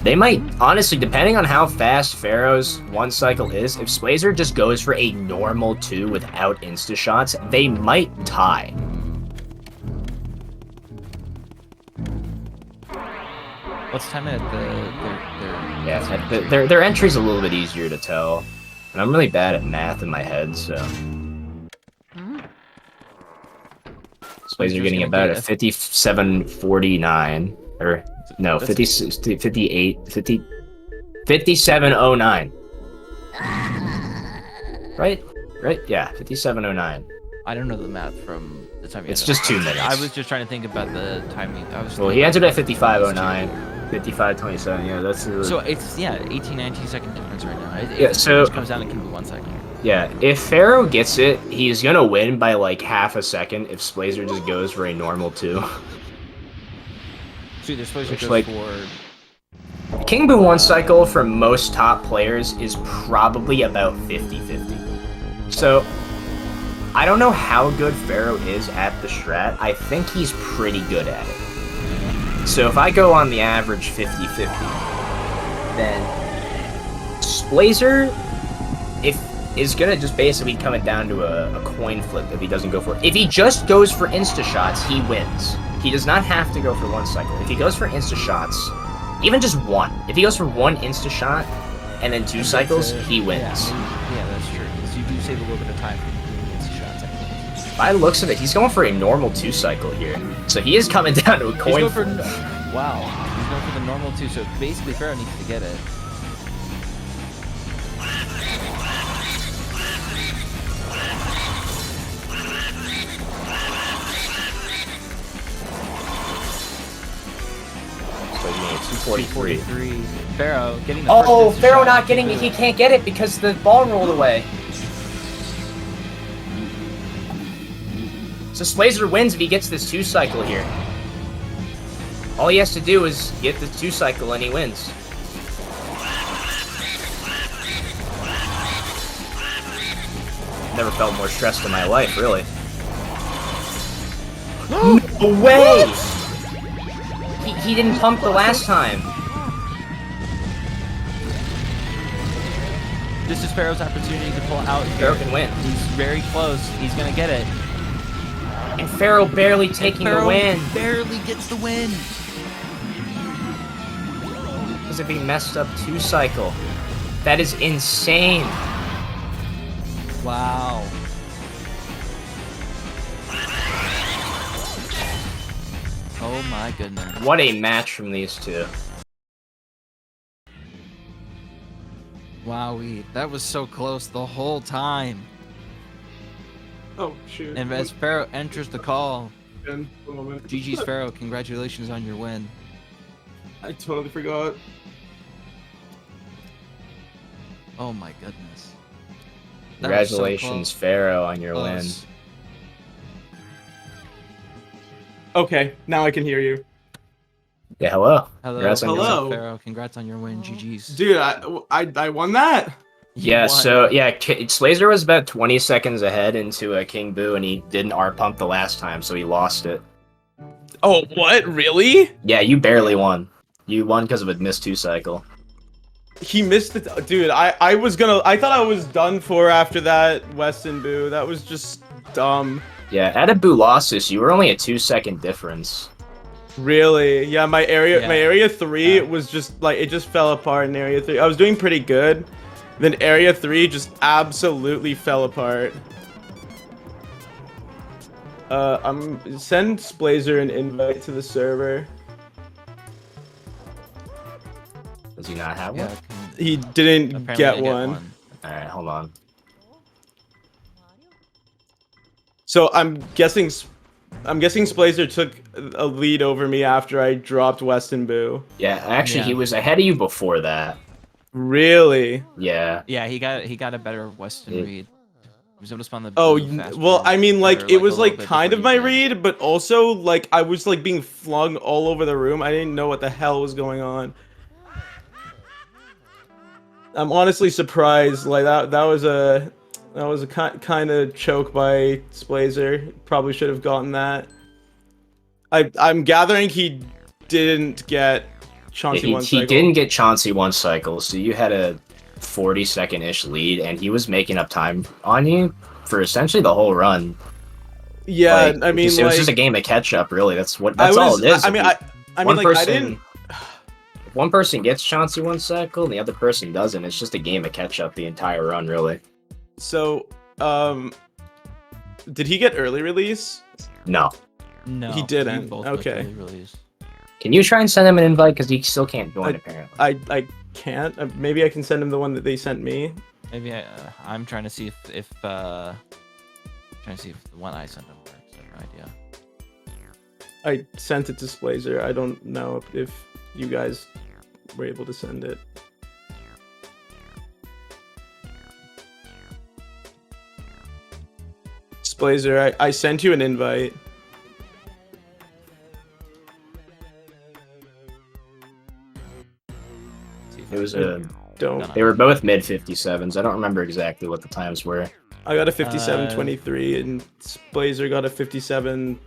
They might, honestly, depending on how fast Ferro's one cycle is, if Splazer just goes for a normal 2 without insta-shots, they might tie. What's time at Their entry's a little bit easier to tell. And I'm really bad at math in my head, so... Splazer getting about a 57.49. Or, no, 57.09. Right? Right? Yeah, 57.09. I don't know the math from the time. It's just 2 minutes. I was just trying to think about the timing. Well, he entered at 55.09. 55.27, yeah, that's... So it's, 18, 19 second difference right now. So... It comes down to King 1 second. Yeah, if Ferro gets it, he's gonna win by like half a second if Splazer just goes for a normal 2. See, they're supposed to go like, for... King Boo 1 cycle for most top players is probably about 50-50. So, I don't know how good Ferro is at the strat. I think he's pretty good at it. So if I go on the average 50-50, then Splazer is gonna just basically come it down to a coin flip if he doesn't go for it. If he just goes for insta-shots, he wins. He does not have to go for 1 cycle. If he goes for insta-shots, even just 1, if he goes for 1 insta-shot and then 2 cycles, he wins. Yeah, that's true. Because you do save a little bit of time for doing insta-shots, I think. By the looks of it, he's going for a normal 2 cycle here. So he is coming down to a coin flip. Wow. He's going for the normal 2, so basically Ferro needs to get it. So he needs 243. Ferro getting the Oh, first Ferro shot. not getting it. He can't get it because the ball rolled away. So Splazer wins if he gets this 2 cycle here. All he has to do is get the 2 cycle and he wins. Never felt more stressed in my life, really. No way! He didn't pump the last time. This is Ferro's opportunity to pull out. Ferro can win. He's very close. He's gonna get it. And Ferro barely taking the win. Barely gets the win. Because if he messed up 2 cycle. That is insane. Wow. Oh my goodness. What a match from these two. Wowie. That was so close the whole time. Oh, shoot. And as Ferro enters the call, One moment. GG's Ferro, congratulations on your win. I totally forgot. Oh my goodness. That was so Congratulations, close. Ferro, on your win. Close. Okay, now I can hear you. Yeah, hello. Hello. Congrats on your win. Hello. Ferro, congrats on your win. GG's. Dude, I won that? Yeah, won. so, yeah, Splazer was about 20 seconds ahead into King Boo, and he didn't R-pump the last time, so he lost it. Oh, what? Really? Yeah, you barely won. You won because of a missed 2 cycle. He missed it. Dude, I thought I was done for after that Weston Boo. That was just dumb. Yeah, at a Boo losses, you were only a 2-second difference. Really? Yeah, my area 3 Yeah. was just like it just fell apart in area 3. I was doing pretty good. Then area 3 just absolutely fell apart. Send Splazer an invite to the server. Does he not have one? Yeah, He didn't apparently get I one. Alright, hold on. So I'm guessing Splazer took a lead over me after I dropped Weston Boo. Yeah, actually, Yeah. he was ahead of you before that. Really? Yeah. Yeah, he got a better Western Yeah. read. He was able to spawn the Oh, blue faster well, I mean, like, or, it was, a little like, bit kind of before my you did. read, but also, like, I was, like, being flung all over the room. I didn't know what the hell was going on. I'm honestly surprised. Like that was a kind of choke by Splazer. Probably should have gotten that. I'm gathering he didn't get Chauncey one cycle. He didn't get Chauncey one cycle, so you had a 40-second-ish lead, and he was making up time on you for essentially the whole run. Yeah, Like, I mean, it was just a game of catch up, really. That's all it is. I mean, I mean, like, I didn't. If one person gets Chauncey one cycle, and the other person doesn't. It's just a game of catch up the entire run, really. So, did he get early release? No. No, he didn't. both Okay. early release. Can you try and send him an invite because he still can't join apparently? I can't. Maybe I can send him the one that they sent me. Maybe I'm trying to see if the one I sent him works. I have no idea. I sent it to Splazer. I don't know if you guys were able to send it. Splazer, I sent you an invite. It was Don't. They were both mid 57s. I don't remember exactly what the times were. I got a 57.23 and Splazer got a 57.39.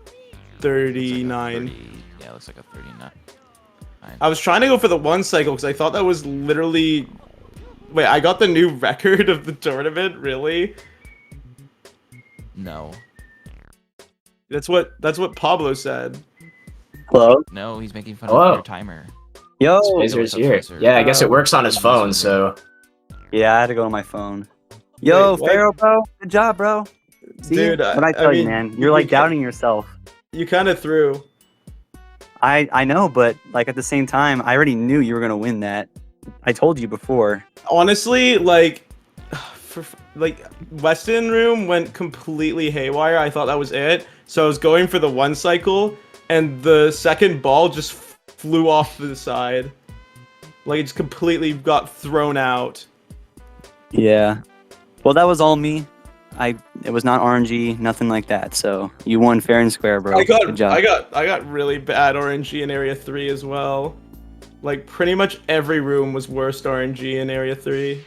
Yeah, it looks like a 39. I was trying to go for the one cycle because I thought that was literally. Wait, I got the new record of the tournament. Really? No. That's what Pablo said. Hello? No, he's making fun Hello. of your timer. Yo! Splazer's up, here. Splazer? Yeah, I guess it works on his phone, so. Yeah, I had to go on my phone. Yo, Wait, what? Ferro, bro. Good job, bro. See? Dude, What I tell you, mean, man. You're like you doubting yourself. You kind of threw. I know, but like at the same time, I already knew you were gonna win that. I told you before. Honestly, like, Weston Room went completely haywire. I thought that was it, so I was going for the one cycle, and the second ball just flew off to the side. Like, it just completely got thrown out. Yeah. Well, that was all me. It was not RNG, nothing like that. So you won fair and square, bro. Good job. I got really bad RNG in Area 3 as well. Like, pretty much every room was worst RNG in Area 3.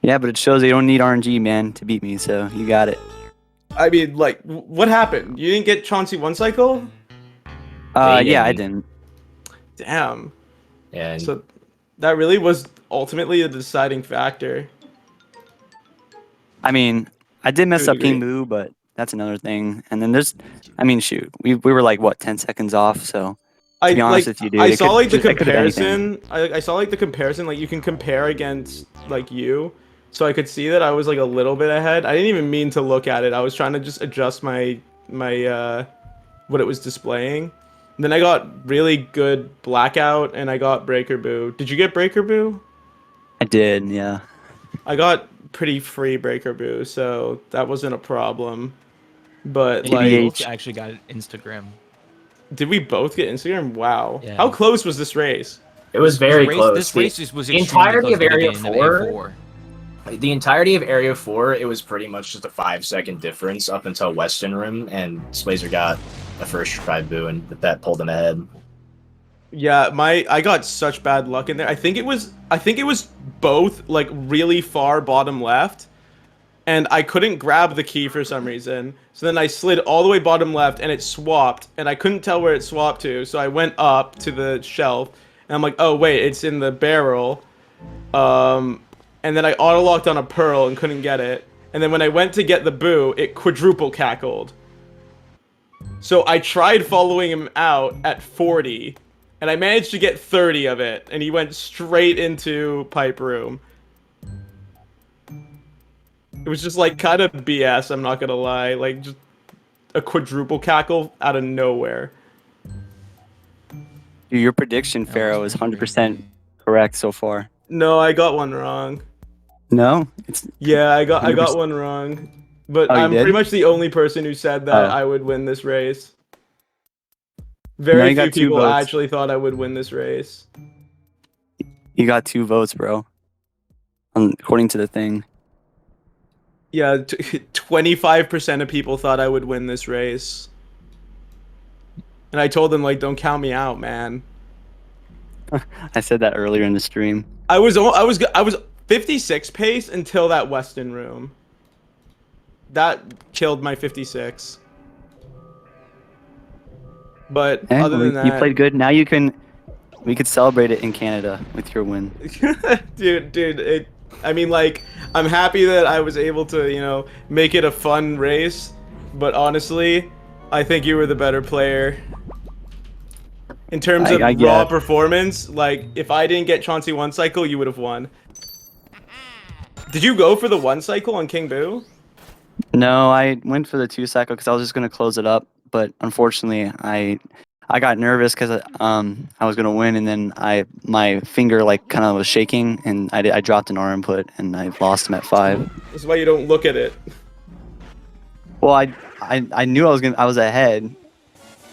Yeah, but it shows you don't need RNG, man, to beat me. So you got it. I mean, like, what happened? You didn't get Chauncey one cycle? Yeah, I didn't. Damn. And So that really was ultimately a deciding factor. I mean, I did mess To a up King degree. Boo, but that's another thing. And then I mean, shoot, we were like what 10 seconds off. So to be honest with you, dude, I it saw could like the just- it could've been anything. comparison. I saw like the comparison. Like, you can compare against like you, so I could see that I was like a little bit ahead. I didn't even mean to look at it. I was trying to just adjust my what it was displaying. And then I got really good blackout, and I got breaker boo. Did you get breaker boo? I did, yeah. I got pretty free breaker boo, so that wasn't a problem. But And like, you TBH. both actually got Instagram. did we both get Instagram? Wow. Yeah. How close was this race? it was very close. This race was the extremely entirety close of to the Area beginning of 4. The entirety of Area 4, it was pretty much just a 5-second difference up until Western Rim, and Splazer got a first try boo, and that pulled him ahead. Yeah, I got such bad luck in there. I think it was both like really far bottom left, and I couldn't grab the key for some reason. So then I slid all the way bottom left, and it swapped, and I couldn't tell where it swapped to. So I went up to the shelf, and I'm like, oh wait, it's in the barrel. And then I auto-locked on a pearl and couldn't get it. And then when I went to get the boo, it quadruple cackled. So I tried following him out at 40, and I managed to get 30 of it, and he went straight into pipe room. It was just like kind of BS, I'm not gonna lie. Like, just a quadruple cackle out of nowhere. Dude, your prediction, Pharaoh, is 100% correct so far. No, I got one wrong. No? It's Yeah, I got 100%. one wrong. But Oh, you I'm did? pretty much the only person who said that Oh. I would win this race. No, Very you few got 2 people votes. actually thought I would win this race. You got 2 votes, bro. According to the thing. Yeah, 25% of people thought I would win this race. And I told them, like, don't count me out, man. I said that earlier in the stream. I was 56 pace until that Weston room. That killed my 56. But Hey, other than you that, played good. Now we could celebrate it in Canada with your win. dude, I mean, like, I'm happy that I was able to, you know, make it a fun race. But honestly, I think you were the better player. In terms of I raw get. performance, like, if I didn't get Chauncey 1 cycle, you would have won. Did you go for the 1 cycle on King Boo? No, I went for the 2 cycle because I was just gonna close it up, but unfortunately, I got nervous because I was gonna win, and then my finger like kind of was shaking, and I dropped an R input, and I lost him at 5. This is why you don't look at it. Well, I knew I was ahead.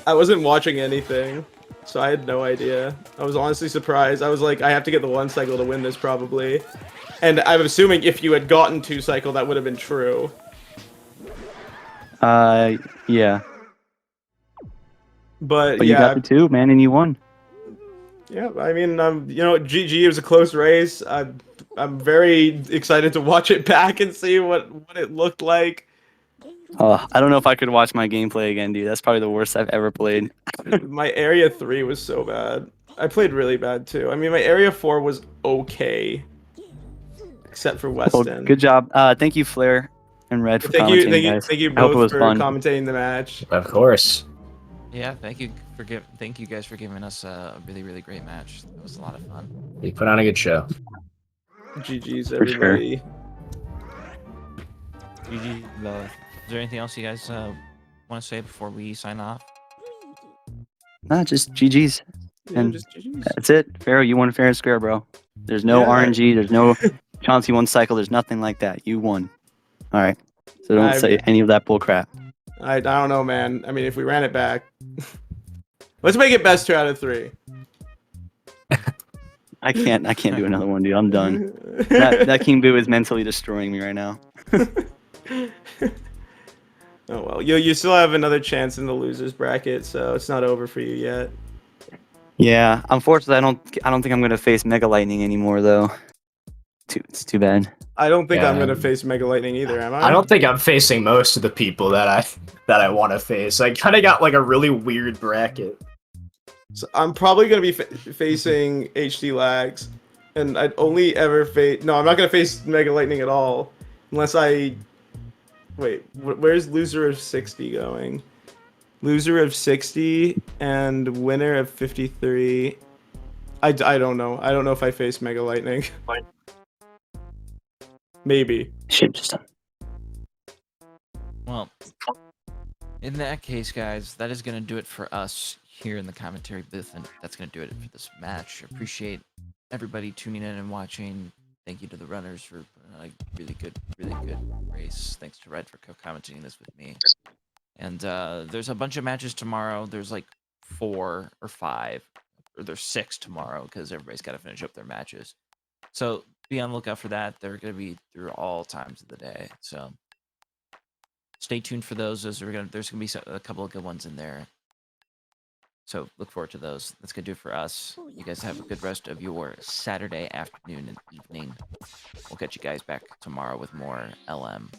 I wasn't watching anything, so I had no idea. I was honestly surprised. I was like, I have to get the 1 cycle to win this probably. And I'm assuming if you had gotten 2 cycle, that would have been true. Yeah. But You yeah, got the 2, man, and you won. yeah. I mean, you know, GG. It was a close race. I'm very excited to watch it back and see what it looked like. I don't know if I could watch my gameplay again, dude. That's probably the worst I've ever played. My area 3 was so bad. I played really bad too. I mean, my area 4 was okay, except for Well, Weston. good job. Thank you, Flair and Red, for Thank you, commentating, guys. thank you I hope it both was for fun. commentating the match. Of course. Yeah, thank you guys for giving us a really great match. It was a lot of fun. You put on a good show. GG's For sure. everybody. GG. Is there anything else you guys want to say before we sign off? Nah, just GG's. Yeah, And just GG's. that's it. Ferro, you won fair and square, bro. There's no Yeah. RNG. There's no Chauncey 1 cycle. There's nothing like that. You won. All right. So don't say any of that bull crap. I don't know, man. I mean, if we ran it back, let's make it best 2 out of 3. I can't do another one, dude. I'm done. That King Boo is mentally destroying me right now. Oh well, you still have another chance in the losers bracket, so it's not over for you yet. Yeah, unfortunately, I don't think I'm gonna face Mega Lightning anymore, though. It's too bad. I don't think I'm Yeah. gonna face Mega Lightning either, am I? I don't think I'm facing most of the people that I want to face. I kind of got like a really weird bracket. So I'm probably gonna be facing HD Lags, and I'd only ever face. No, I'm not gonna face Mega Lightning at all, unless I. Wait, where's loser of 60 going? Loser of 60 and winner of 53. I don't know. I don't know if I face Mega Lightning. Maybe. Shit, just done. Well, in that case, guys, that is going to do it for us here in the commentary booth, and that's going to do it for this match. Appreciate everybody tuning in and watching. Thank you to the runners for a really good race. Thanks to Red for co-commentating this with me. And there's a bunch of matches tomorrow. There's like 4 or 5, or there's 6 tomorrow because everybody's got to finish up their matches. So be on the lookout for that. They're going to be through all times of the day. So stay tuned for those. There's going to be a couple of good ones in there. So look forward to those. That's going to do it for us. You guys have a good rest of your Saturday afternoon and evening. We'll catch you guys back tomorrow with more LM.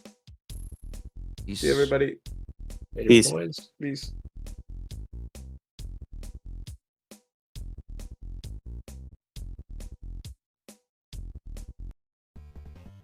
Peace. See everybody. Later, Peace. boys. Peace.